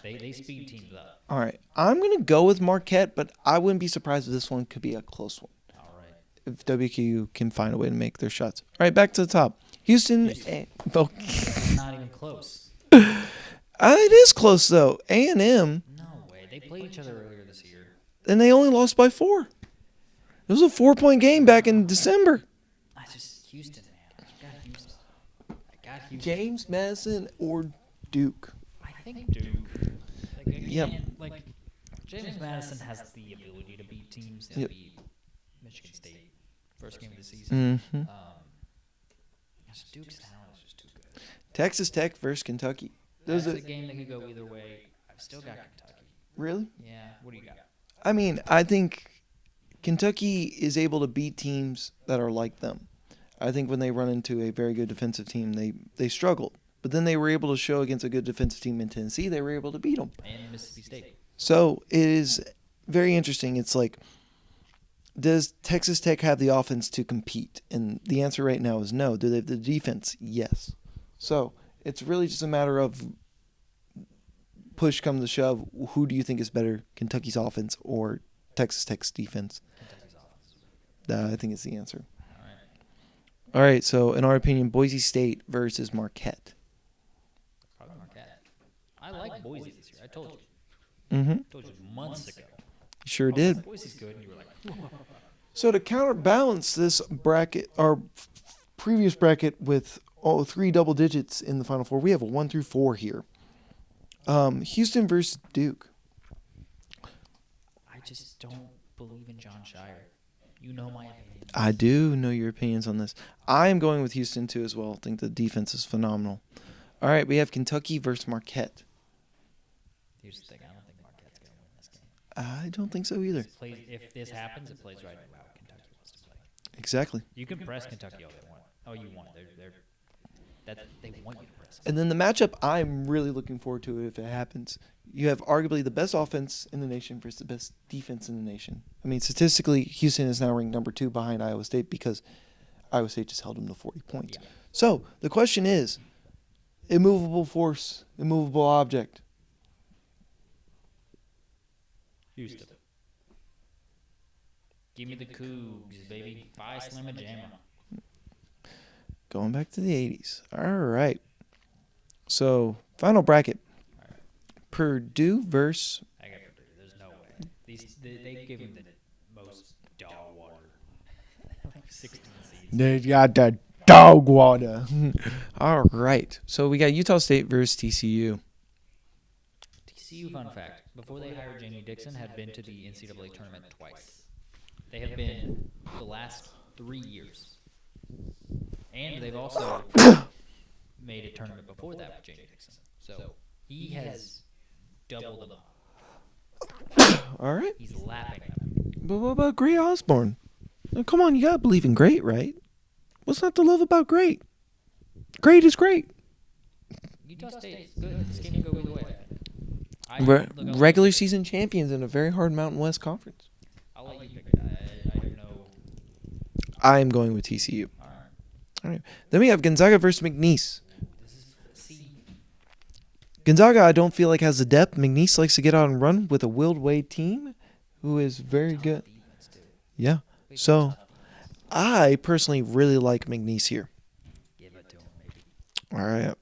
they speed teams up.
All right. I'm going to go with Marquette, but I wouldn't be surprised if this one could be a clse one.
All right.
If WKU can find a way to make their shots. All right, back to the top. Houston.
It's not even close.
It is close, though. A&M.
No way. They played each other earlier this year.
And they only lost by 4. It was a 4-point game back in December.
Houston, man. I got Houston.
James Madison or Duke?
I think Duke. James Madison has the ability to beat teams. They'll beat Michigan State first game of the season.
Mm-hmm.
Duke's talent is just too good.
Texas Tech versus Kentucky.
That's a game that could go either way. I've still got Kentucky.
Really?
Yeah. What do you got?
I mean, I think Kentucky is able to beat teams that are like them. I think when they run into a very good defensive team, they struggled. But then they were able to show against a good defensive team in Tennessee, they were able to beat them.
And Mississippi State.
So it is very interesting. It's like, does Texas Tech have the offense to compete? And the answer right now is no. Do they have the defense? Yes. So it's really just a matter of push comes to shove. Who do you think is better, Kentucky's offense or Texas Tech's defense?
Kentucky's offense.
I think it's the answer. All right, so in our opinion, Boise State versus Marquette.
Probably Marquette. I like Boise this year. I told you.
Mm-hmm.
I told you months ago.
You sure did.
Boise's good, and you were like, whoa.
So to counterbalance this bracket, our previous bracket with 3 double digits in the Final Four, we have a 1 through 4 here. Houston versus Duke.
I just don't believe in John Shire. You know my opinion.
I do know your opinions on this. I am going with Houston, too, as well. I think the defense is phenomenal. All right, we have Kentucky versus Marquette.
Here's the thing. I don't think Marquette's going to win this game.
I don't think so either.
If this happens, it plays right into how Kentucky wants to play.
Exactly.
You can press Kentucky all they want. Oh, you want. They want you to press.
And then the matchup I'm really looking forward to if it happens. You have arguably the best offense in the nation versus the best defense in the nation. I mean, statistically, Houston is now ranked number 2 behind Iowa State because Iowa State just held them to 40 points. Yeah. So the question is, immovable force, immovable object.
Houston. Give me the Cougs, baby. Buy Slimma Jamma.
Going back to the 80s. All right. So, final bracket.
All right.
Purdue versus...
I got Purdue. There's no way. They give him the most dog water. Like 16 seeds.
They got the dog water. All right. So, we got Utah State versus TCU.
TCU, fun fact. Before they hired Jamie Dixon, had been to the NCAA tournament twice. They have been the last 3 years. And they've also made a tournament before that with Jamie Dixon. So He has doubled them up.
All right.
He's lapping them.
But what about Gray Osborne? Now, come on, you gotta believe in great, right? What's not to love about great? Great is great.
Utah State is good. This game can go either way.
Regular season champions in a very hard Mountain West conference.
I'll let you pick it. I know.
I am going with TCU.
All
All right. Then we have Gonzaga versus McNeese.
See.
Gonzaga, I don't feel like has the depth. McNeese likes to get out and run with a Willed Wade team, who is very good. Yeah. So, I personally really like McNeese here.
Give it to him, maybe.
All right.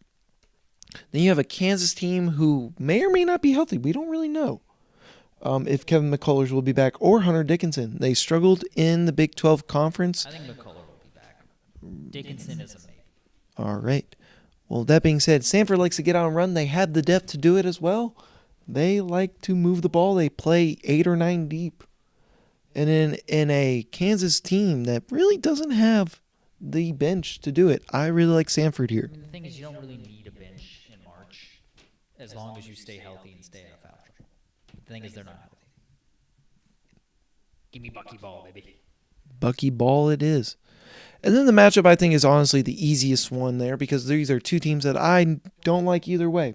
Then you have a Kansas team who may or may not be healthy. We don't really know if Kevin McCullers will be back or Hunter Dickinson. They struggled in the Big 12 conference.
I think McCullough will be back. Dickinson is a maybe.
All right. Well, that being said, Sanford likes to get out and run. They have the depth to do it as well. They like to move the ball. They play 8 or 9 deep. And in a Kansas team that really doesn't have the bench to do it, I really like Sanford here.
I mean, the thing is, you don't really need a bench in March as long as you stay healthy and stay out of foul trouble. The thing is, they're not healthy. Give me Bucky Ball, baby.
Bucky Ball it is. And then the matchup, I think, is honestly the easiest one there because these are two teams that I don't like either way.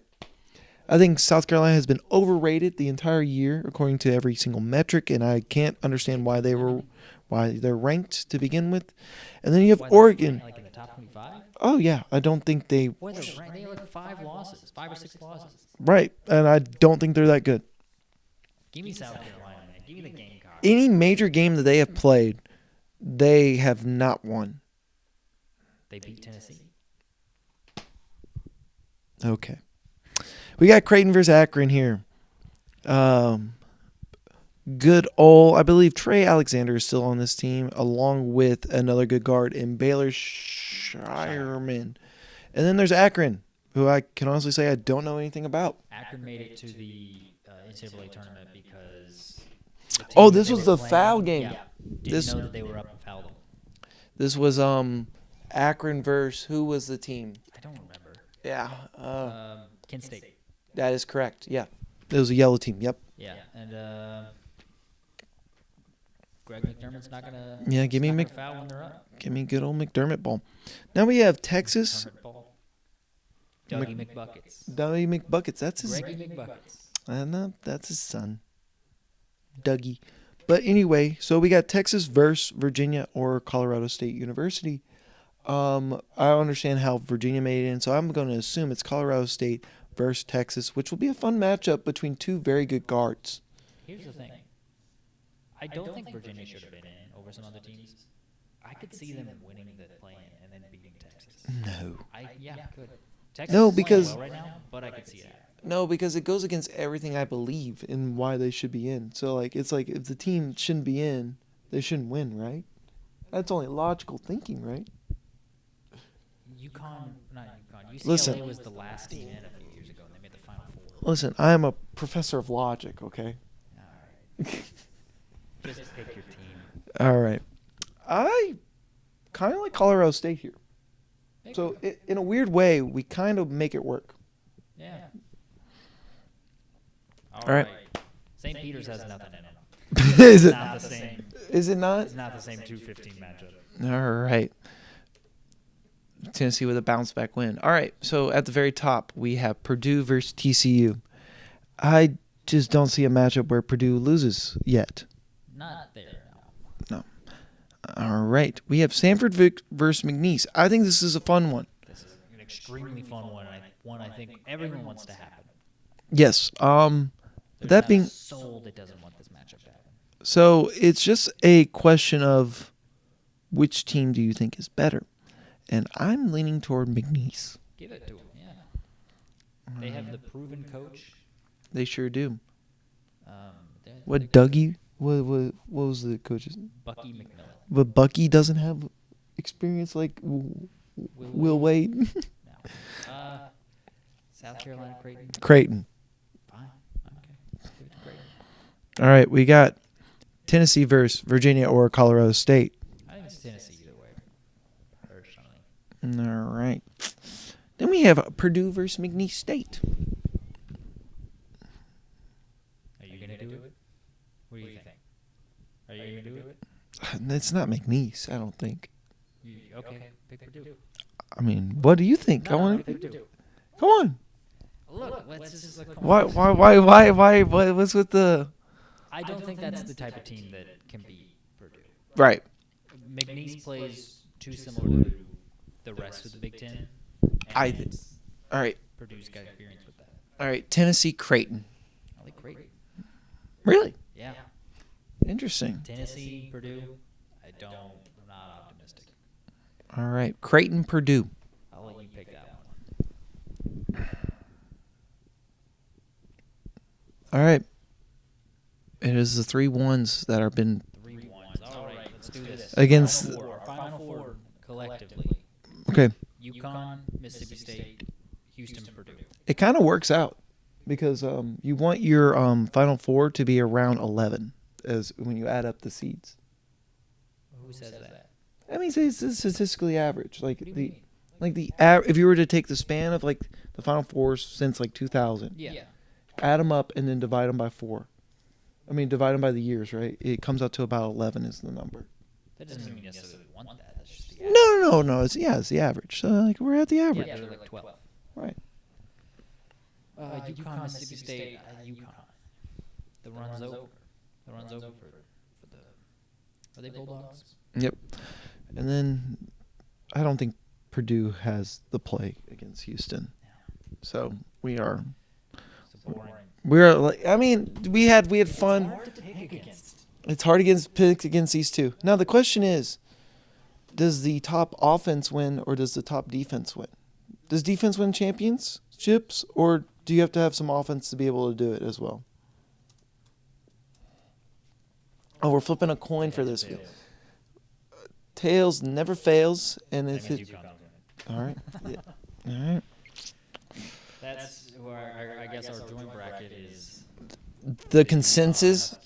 I think South Carolina has been overrated the entire year according to every single metric, and I can't understand why they're ranked to begin with. And then you have Oregon.
Like in the top 25?
Oh yeah, I don't think they.
Boy, they have like 5 or 6 losses.
Right, and I don't think they're that good.
Give me South Carolina, man. Give me the Gamecocks.
Any major game that they have played, they have not won.
They beat Tennessee.
Okay. We got Creighton versus Akron here. Good old, I believe Trey Alexander is still on this team, along with another good guard in Baylor Shireman. And then there's Akron, who I can honestly say I don't know anything about.
Akron made it to the NCAA tournament because.
This was the foul game.
Yeah, didn't know that they were up and fouled them.
This was Akron versus who was the team?
I don't remember.
Yeah.
Kent State.
That is correct. Yeah. It was a yellow team. Yep.
Yeah, and Greg McDermott's not gonna.
Yeah, give me
foul when they're up.
Give me good old McDermott ball. Now we have Texas.
Dougie McBuckets.
Dougie McBuckets. That's his.
Greggy McBuckets.
No, that's his son. Dougie. But anyway, so we got Texas versus Virginia or Colorado State University. I understand how Virginia made it in, so I'm going to assume it's Colorado State versus Texas, which will be a fun matchup between two very good guards.
Here's the thing. I don't think Virginia should have been in over some other teams. I could see them winning the play-in and then beating Texas.
No.
I could. Texas
No,
is
because
playing well right now, but I could see that.
No, because it goes against everything I believe in why they should be in. So it's like if the team shouldn't be in, they shouldn't win, right? That's only logical thinking, right?
UConn
Listen.
was the last team in a few years ago, and they made the Final Four.
Listen, I am a professor of logic, okay?
All right. Just pick your team.
All right. I kind of like Colorado State here. So in a weird way, we kind of make it work.
Yeah.
All right.
St. Peter's has nothing in it.
Is it
Not the same.
Is it not?
It's not the same 2-15 matchup.
All right. Tennessee with a bounce back win. All right. So at the very top, we have Purdue versus TCU. I just don't see a matchup where Purdue loses yet.
Not there.
No. All right. We have Sanford versus McNeese. I think this is a fun one.
This is an extremely fun one, and one I think everyone wants to happen.
Yes. That being
soul that doesn't want this matchup to happen.
So it's just a question of which team do you think is better? And I'm leaning toward McNeese.
Give it to them, yeah. They have the proven coach.
They sure do.
What
Dougie? What was the coach's?
Bucky McMillan.
But Bucky doesn't have experience like Will Wade.
No. South Carolina, Creighton.
Creighton.
Fine. Okay. Give it to Creighton.
All right, we got Tennessee versus Virginia or Colorado State.
I think it's Tennessee either way. Personally.
All right. Then we have Purdue versus McNeese State. It's not McNeese, I don't think.
Okay, pick Purdue.
I mean, what do you think? I want to. Come on.
Look, let's just look.
Why? What's with the?
I don't think that's the type of team that can beat Purdue.
Right.
McNeese plays too similar to the rest of the Big Ten.
I think. All right.
Purdue's got experience with that.
All right. Tennessee, Creighton.
I like Creighton.
Really?
Yeah.
Interesting.
Tennessee, Purdue. I'm not optimistic.
All right. Creighton, Purdue.
I'll let you pick that one.
All right. It is the 3-1s that have been
3-1s. All right, let's do this.
against.
Final four collectively.
Okay.
UConn, Mississippi State, Houston, Purdue.
It kind of works out because you want your Final Four to be around 11 as when you add up the seeds.
Who says that?
I mean, it's statistically average. Like if you were to take the span of like the Final Fours since like 2000,
Yeah.
add them up and then divide them by 4. I mean, divide them by the years, right? It comes out to about 11 is the number.
That doesn't mean you necessarily want that. That's just the average.
No. It's the average. So like we're at the average.
Yeah, they're like 12.
Right.
UConn, Mississippi State, UConn. The run's over. The run's over for the. Are they Bulldogs?
Yep. And then I don't think Purdue has the play against Houston. So we are.
It's boring.
We're like, I mean, we had fun.
It's hard to pick against.
It's hard to pick against these two. Now the question is, does the top offense win or does the top defense win? Does defense win championships or do you have to have some offense to be able to do it as well? Oh, we're flipping a coin for this. Tails never fails, and if it. All right. Yeah. All right.
That's where I guess our joint bracket is.
The consensus.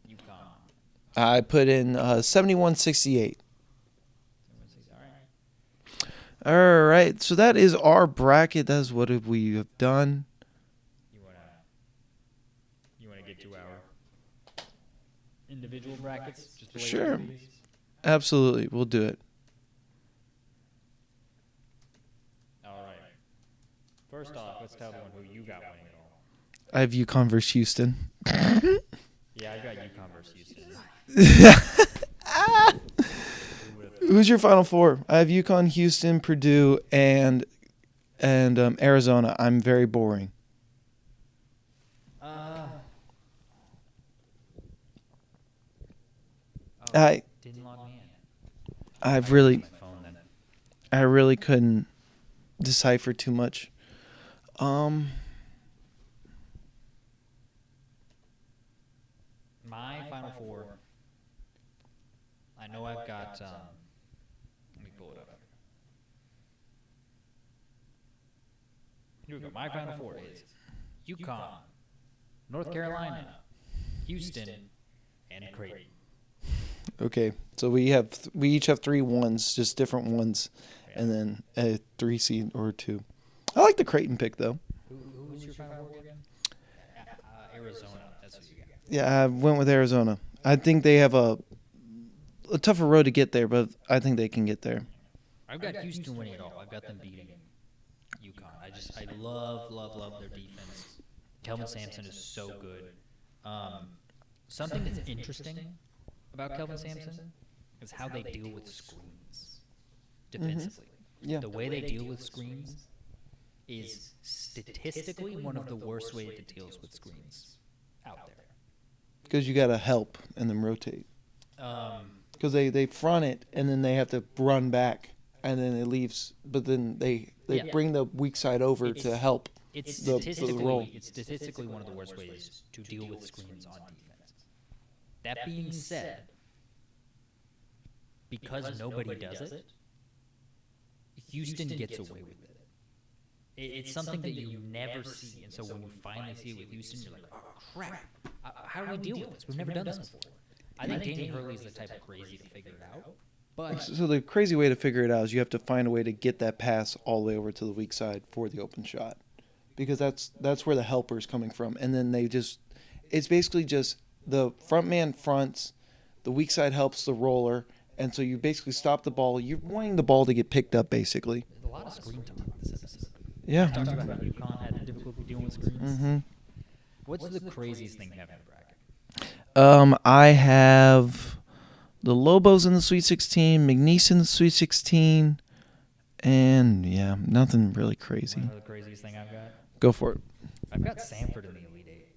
UConn.
I put in 71-68.
All right.
All right, so that is our bracket. That is what we have done.
You wanna get to our individual brackets? Just the way
Sure.
we do these?
Absolutely, we'll do it.
All right. First off, let's tell everyone who you got winning it all.
I have UConn versus Houston.
Yeah, I got UConn versus Houston.
Who's your Final Four? I have UConn, Houston, Purdue, and Arizona. I'm very boring. I
Didn't log me in.
I've really
My phone then.
I really couldn't decipher too much.
My Final Four. I know I've got. Let me pull it up. Here we go. My Final Four is UConn, North Carolina, Houston, and Creighton.
Okay, so we each have 3 ones, just different ones, and then a 3 seed or 2. I like the Creighton pick though.
Who was your Final Four again? Arizona. That's what you got.
Yeah, I went with Arizona. I think they have a tougher road to get there, but I think they can get there.
I've got Houston winning it all. I've got them beating UConn. I love their defense. Kelvin Sampson is so good. Something that's interesting about Kelvin Sampson is how they deal with screens defensively.
Yeah.
The way they deal with screens is statistically one of the worst ways to deal with screens out there.
Because you got to help and then rotate. Because they front it and then they have to run back and then it leaves. But then they bring the weak side over to help.
It's
the
statistically,
role.
it's statistically one of the worst ways to deal with screens on defense. That being said, because nobody does it, Houston gets away with it. It's something that you never see, and so when you finally see it with Houston, you're like, oh, crap. How do we deal with this? We've never done this before. I think Danny Hurley is the type of crazy to figure it out. But
So the crazy way to figure it out is you have to find a way to get that pass all the way over to the weak side for the open shot. Because that's where the helper is coming from. And then it's basically just the front man fronts, the weak side helps the roller, and so you basically stop the ball. You're wanting the ball to get picked up, basically.
There's a lot of screen talk this episode.
Yeah.
We talked about how UConn had difficulty dealing with screens.
Mm-hmm.
What's the craziest thing you have in the bracket?
I have the Lobos in the Sweet 16, McNeese in the Sweet 16, and yeah, nothing really crazy.
One of the craziest thing I've got?
Go for it.
I've got Samford in the Elite Eight.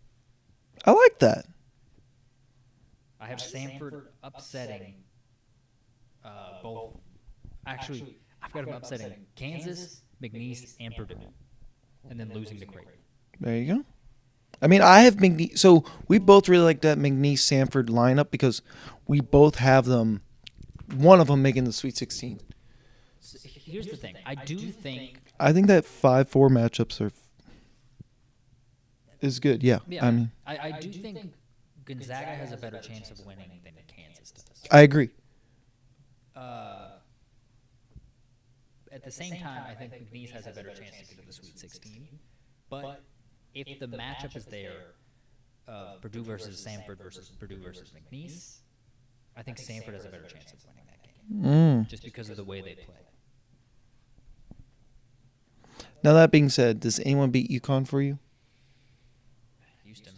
I like that.
I have Samford upsetting both. Actually, I've got them upsetting Kansas, McNeese, and Purdue, and then losing to Creighton.
There you go. I mean, I have McNeese. So we both really like that McNeese-Samford lineup because we both have them, one of them making the Sweet 16.
So here's the thing. I
think that 5-4 matchups is good. Yeah. I mean,
I do think Gonzaga has a better chance of winning than Kansas does.
I agree.
At the same time, I think McNeese has a better chance to get to the Sweet 16. But if the matchup is there, Purdue versus Samford versus Purdue versus McNeese, I think Samford has a better chance of winning that game. Just because of the way they play.
Now, that being said, does anyone beat UConn for you?
Houston.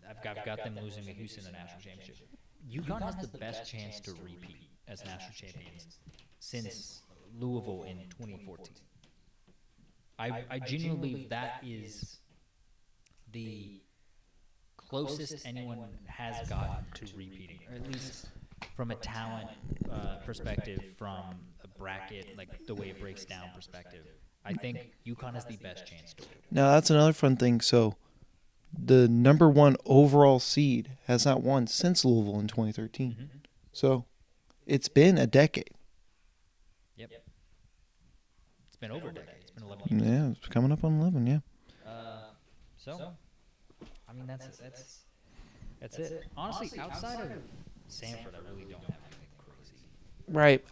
I've got them losing to Houston in the national championship. UConn has the best chance to repeat as national champions since Louisville in 2014. I genuinely believe that is the closest anyone has gotten to repeating, or at least from a talent perspective, from a bracket, like the way it breaks down perspective. I think UConn has the best chance to win.
Now, that's another fun thing. So, the number 1 overall seed has not won since Louisville in 2013.
Mm-hmm.
So, it's been a decade.
Yep. It's been over a decade. It's been 11 years.
Yeah, it's coming up on 11, yeah.
So, I mean, that's it. Honestly, outside of Samford, I really don't have anything crazy.
Right.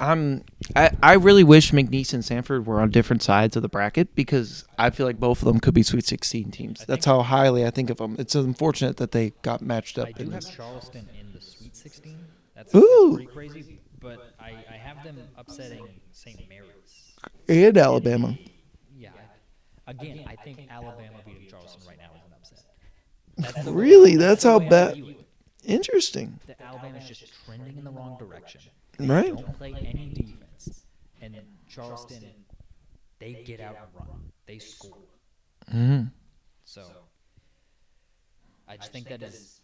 I really wish McNeese and Samford were on different sides of the bracket because I feel like both of them could be Sweet 16 teams. That's how highly I think of them. It's unfortunate that they got matched up.
I do have Charleston in the Sweet 16. That's pretty crazy, but I have them upsetting St. Mary's.
And Alabama.
Yeah. Again, I think Alabama beating Charleston right now is an upset.
Really? That's how bad. Interesting.
The Alabama's just trending in the wrong direction.
Right.
They don't play any defense. And Charleston, they get out and run. They score.
Mm-hmm.
So, I just think that is...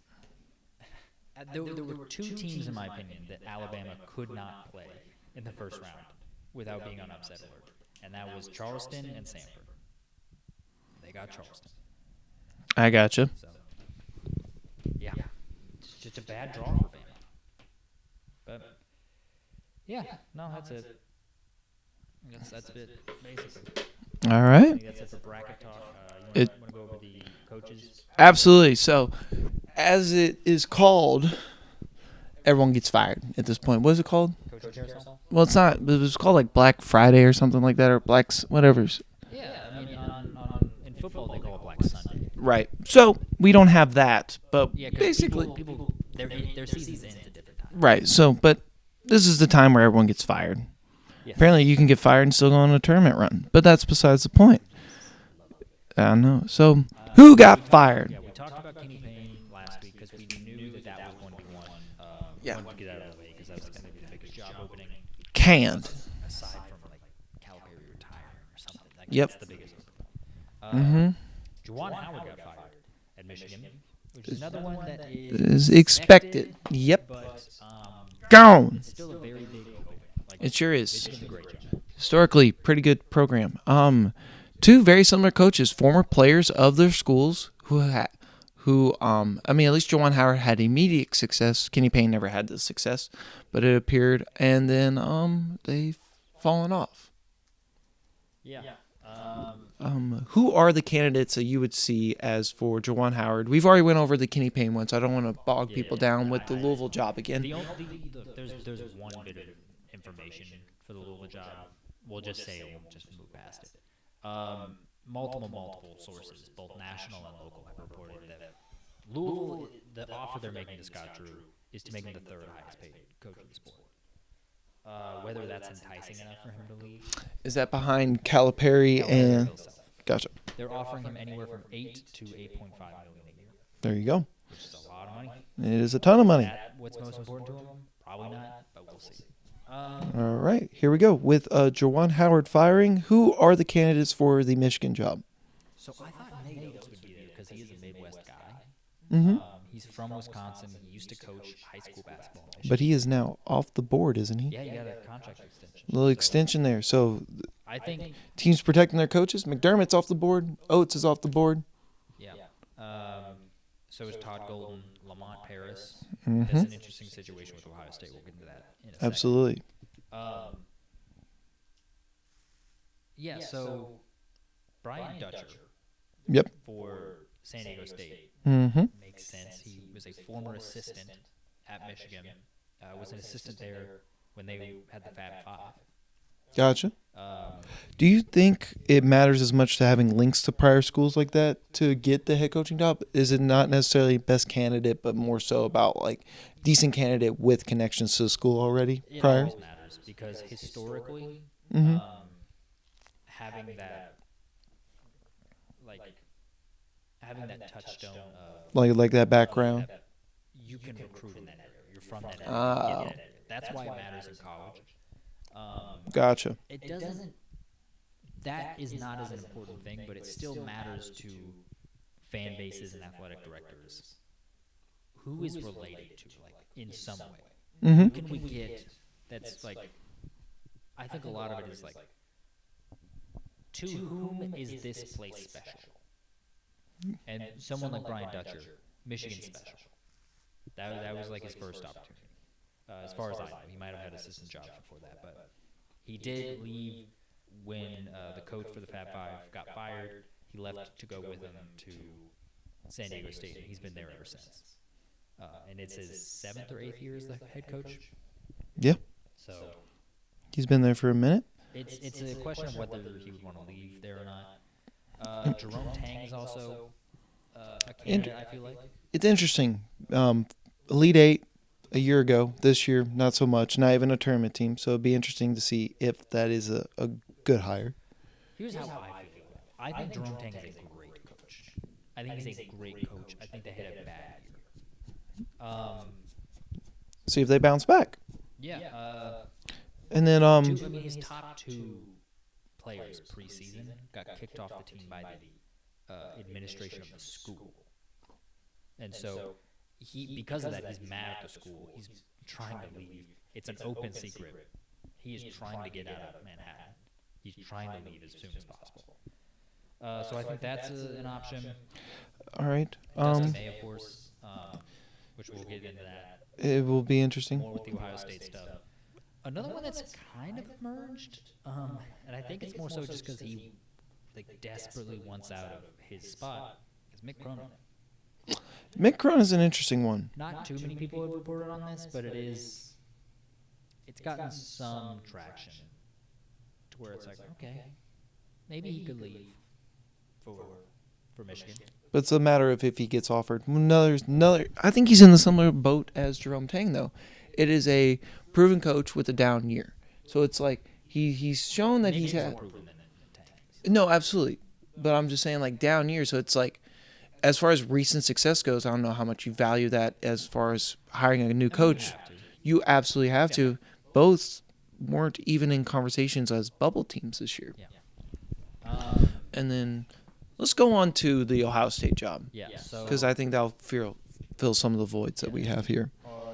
There were 2 teams, in my opinion, that Alabama could not play in the first round without being on upset alert. And that was Charleston and Samford. They got Charleston.
I gotcha.
So, yeah. It's just a bad draw for Bama. But, yeah. No, that's it. That's it, basically.
All
I
right.
think that's it for bracket talk. You want to go over the coaches?
Absolutely. So, as it is called, everyone gets fired at this point. What is it called?
Coach Carousel?
Well, it's not. It was called like Black Friday or something like that, or whatever.
Yeah, I mean, in football they call it Black Sunday.
Right. So we don't have that, but
Yeah, 'cause
basically,
people their seasons end at different times.
right. So, but this is the time where everyone gets fired.
Yes.
Apparently, you can get fired and still go on a tournament run, but that's besides the point. I know. So, who got fired?
Yeah, we talked about Kenny Payne last week because we knew that was going to be one. One to get out of the way because that was going to be the biggest job opening.
Canned.
Aside from like Calipari retiring or something.
Yep.
That's the biggest. Juwan Howard got fired at Michigan, which is another one that
Is expected. Yep.
but
Gone.
it's still a very big opening. Like,
It sure is.
Michigan's a great job.
Historically, pretty good program. 2 very similar coaches, former players of their schools I mean, at least Juwan Howard had immediate success. Kenny Payne never had the success, but it appeared, and then they've fallen off.
Yeah.
Who are the candidates that you would see as for Juwan Howard? We've already went over the Kenny Payne one, so I don't want to bog people down with the Louisville job again.
There's one bit of information for the Louisville job. We'll just say it. We'll just move past it. Multiple sources, both national and local, have reported that Louisville, the offer they're making to Scott Drew is to make him the third highest paid coach in the sport. Whether that's enticing enough for him to leave.
Is that behind Calipari and?
Himself.
Gotcha.
They're offering him anywhere from $8 to $8.5 million a year,
There you go.
which is a lot of money.
It is a ton of money.
That what's most important to him? Probably not, but we'll see.
All right, here we go. With Jawan Howard firing, who are the candidates for the Michigan job?
So I thought Nate Oates would be there because he is a Midwest guy.
Mm-hmm.
He's from Wisconsin. He used to coach high school basketball. In
But he is now off the board, isn't he?
yeah, he got a contract extension.
Little extension there. So
I think
teams protecting their coaches. McDermott's off the board. Oates is off the board.
yeah. So is Todd Golden, Lamont Paris.
Mm-hmm.
That's an interesting situation with Ohio State. We'll get into that in a second.
Absolutely.
Yeah, so Brian Dutcher
Yep.
for San Diego State
Mm-hmm.
makes sense. He was a former assistant at Michigan. Was an assistant there when they had the Fab Five.
Gotcha. Do you think it matters as much to having links to prior schools like that to get the head coaching job? Is it not necessarily best candidate, but more so about like decent candidate with connections to the school already
It
prior?
always matters because historically,
Mm-hmm.
having that, having that touchstone of
Like that background.
that you can recruit in that area. You're from that area.
Oh.
Get in that area. That's why it matters in college.
Gotcha.
It doesn't. That is not as an important thing, but it still matters to fan bases and athletic directors. Who is related to, in some way?
Mm-hmm.
Who can we get that's I think a lot of it is to whom is this place special? And someone like Brian Dutcher, Michigan special. That was his first opportunity. As far as I know, he might have had assistant jobs before that, but he did leave when the coach for the Fab Five got fired. He left to go with him to San Diego State, and he's been there ever since. And it's his 7th or 8th year as the head coach.
Yeah.
So
He's been there for a minute.
it's a question of whether he would want to leave there or not. Jerome Tang is also a candidate, I feel like.
It's interesting. Elite Eight a year ago. This year, not so much. Not even a tournament team. So it'd be interesting to see if that is a good hire.
Here's how I feel. I think Jerome Tang is a great coach. I think he's a great coach. I think they hit a bad year.
See if they bounce back.
Yeah.
And then
His top 2 players preseason got kicked off the team by the administration of the school. And so because of that, he's mad at the school. He's trying to leave. It's an open secret. He is trying to get out of Manhattan. He's trying to leave as soon as possible. So I think that's an option.
all right.
Dusty May, of course, which we'll get into that
It will be interesting.
more with the Ohio State stuff. Another one that's kind of emerged, and I think it's more so just because he desperately wants out of his spot, is Mick Cronin.
Mick Cronin is an interesting one.
Not too many people have reported on this, but it's gotten some traction to where it's okay, maybe he could leave for Michigan.
But it's a matter of if he gets offered. Another. I think he's in the similar boat as Jerome Tang, though. It is a proven coach with a down year. So it's he's shown that he's had. No, absolutely. But I'm just saying down year. So it's as far as recent success goes, I don't know how much you value that as far as hiring a new coach. You absolutely have to. Both weren't even in conversations as bubble teams this year.
Yeah.
And then let's go on to the Ohio State job.
Yeah. So
Because I think that'll fill some of the voids that we have here.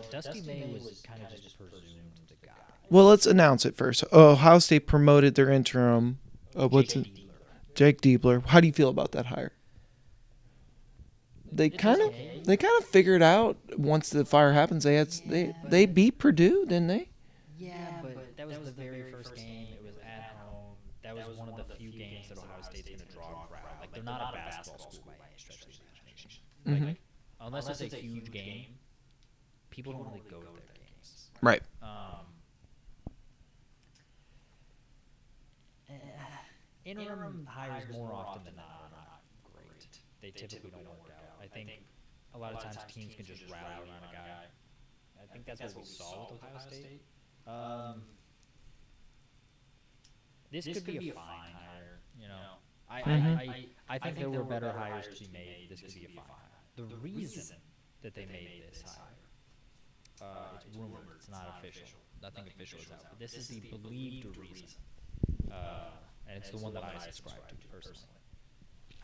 Dusty May was kind of just presumed the guy.
Well, let's announce it first. Ohio State promoted their interim. Jake Diebler. How do you feel about that hire? They kind of figured out once the fire happens. They beat Purdue, didn't they?
Yeah, but that was the very first game. It was at home. That was one of the few games that Ohio State's going to draw a crowd. They're not a basketball school by any stretch of the imagination.
Mm-hmm.
Unless it's a huge game, people don't really go to their games.
Right.
Interim hires more often than not are not great. They typically don't work out. I think a lot of times teams can just rally around a guy. I think that's what we saw with Ohio State. This could be a fine hire. You know, I think there were better hires to be made. This could be a fine hire. The reason that they made this hire, it's rumored. It's not official. Nothing official is out. But this is the believed reason, and it's the one that I subscribe to personally.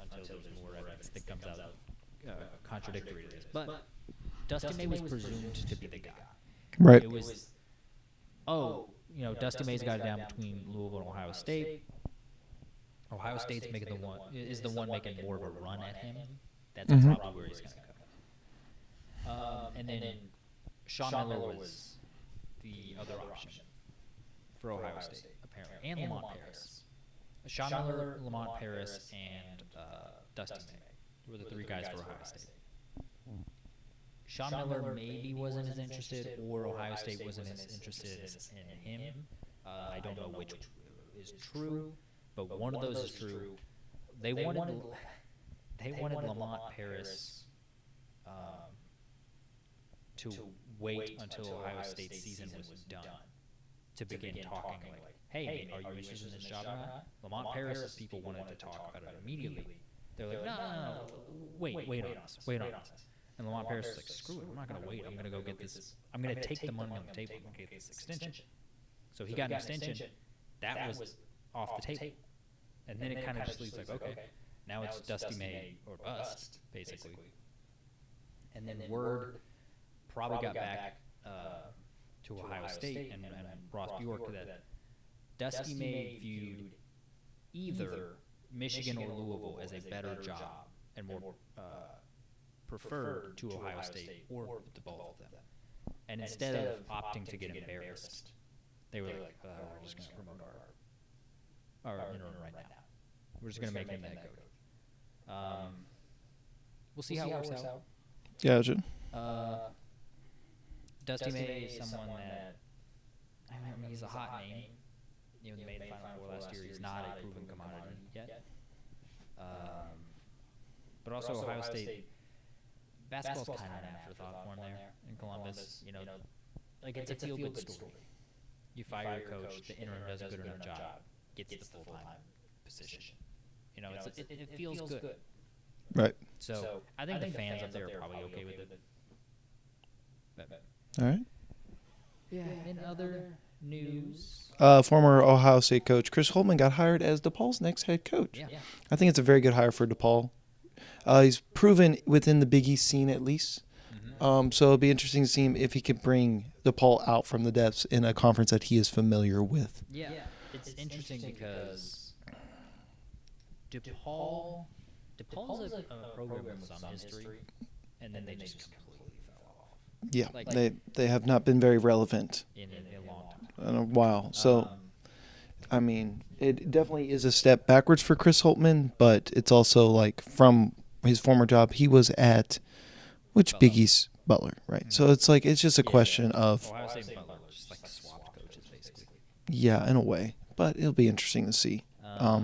Until there's more evidence that comes out contradictory to this, but Dusty May was presumed to be the guy.
Right.
It was, Dusty May's got it down between Louisville and Ohio State. Ohio State's making the one making more of a run at him. That's probably where he's going to go. And then Sean Miller was the other option for Ohio State, apparently, and Lamont Paris. Sean Miller, Lamont Paris, and Dusty May were the three guys for Ohio State. Sean Miller maybe wasn't as interested, or Ohio State wasn't as interested in him. I don't know which is true, but one of those is true. They wanted Lamont Paris to wait until Ohio State's season was done to begin talking like, hey, are you interested in this job or not? Lamont Paris people wanted to talk about it immediately. They're like, no, wait on us. And Lamont Paris was like, screw it, I'm not going to wait. I'm going to go get this. I'm going to take the money on the table and get this extension. So he got an extension. That was off the table. And then it kind of just leaves like, okay, now it's Dusty May or bust, basically. And then word probably got back to Ohio State and Ross Bjork that Dusty May viewed either Michigan or Louisville as a better job and more preferred to Ohio State or to both of them. And instead of opting to get embarrassed, they were like, we're just going to promote our interim right now. We're just going to make him the head coach. We'll see how it works out.
Gotcha.
Dusty May is someone that, I mean, he's a hot name. He made the Final Four last year. He's not a proven commodity yet. But also Ohio State, basketball's kind of an afterthought for him there in Columbus. Like it's a feel-good story. You fire your coach, the interim does a good enough job, gets the full-time position. It feels good.
Right.
So I think the fans up there are probably okay with it.
All right.
Yeah. In other news,
former Ohio State coach Chris Holtmann got hired as DePaul's next head coach.
Yeah.
I think it's a very good hire for DePaul. He's proven within the Big East scene at least. So it'll be interesting to see him if he can bring DePaul out from the depths in a conference that he is familiar with.
Yeah. It's interesting because DePaul's a program with some history, and then they just completely fell off.
Yeah, they have not been very relevant
in a long time.
In a while. So, I mean, it definitely is a step backwards for Chris Holtmann, but it's also like from his former job, he was at Big East? Butler, right? So it's like it's just a question of
Ohio State and Butler just like swapped coaches basically.
Yeah, in a way, but it'll be interesting to see.
I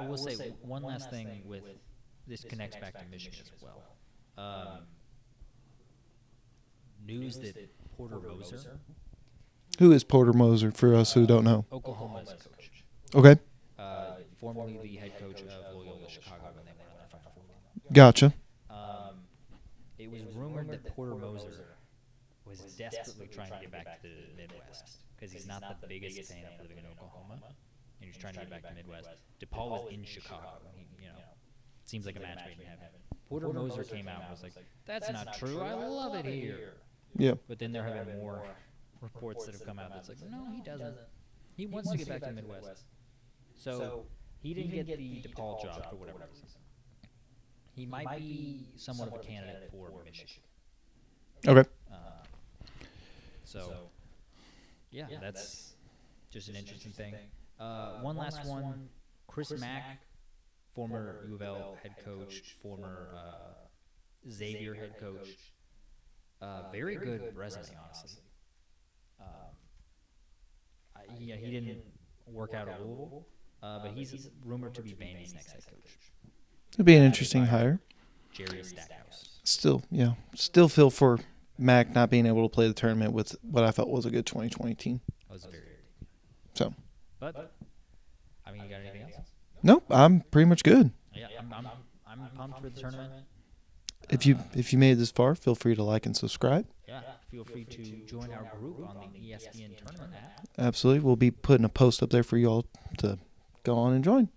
will say one last thing with this connects back to Michigan as well. News that Porter Moser,
who is Porter Moser for us who don't know?
Oklahoma's coach.
Okay.
Formerly the head coach of Loyola Chicago when they went on their Final Four.
Gotcha.
It was rumored that Porter Moser was desperately trying to get back to the Midwest because he's not the biggest fan of living in Oklahoma, and he's trying to get back to the Midwest. DePaul was in Chicago. Seems like a match made in heaven. Porter Moser came out and was like, "That's not true. I love it here."
Yeah.
But then there have been more reports that have come out that's like, "No, he doesn't. He wants to get back to the Midwest." So he didn't get the DePaul job for whatever reason. He might be somewhat of a candidate for Michigan.
Okay.
That's just an interesting thing. One last one. Chris Mack, former U of L head coach, former Xavier head coach. Very good resume, honestly. He didn't work out at Louisville, but he's rumored to be Vandy's next head coach.
It'd be an interesting hire.
Jerry Stackhouse.
Still feel for Mac not being able to play the tournament with what I felt was a good 2020 team.
That was very.
So.
But I mean, you got anything else?
Nope, I'm pretty much good.
Yeah, I'm pumped for the tournament.
If you made it this far, feel free to like and subscribe.
Yeah, feel free to join our group on the ESPN tournament app.
Absolutely, we'll be putting a post up there for you all to go on and join.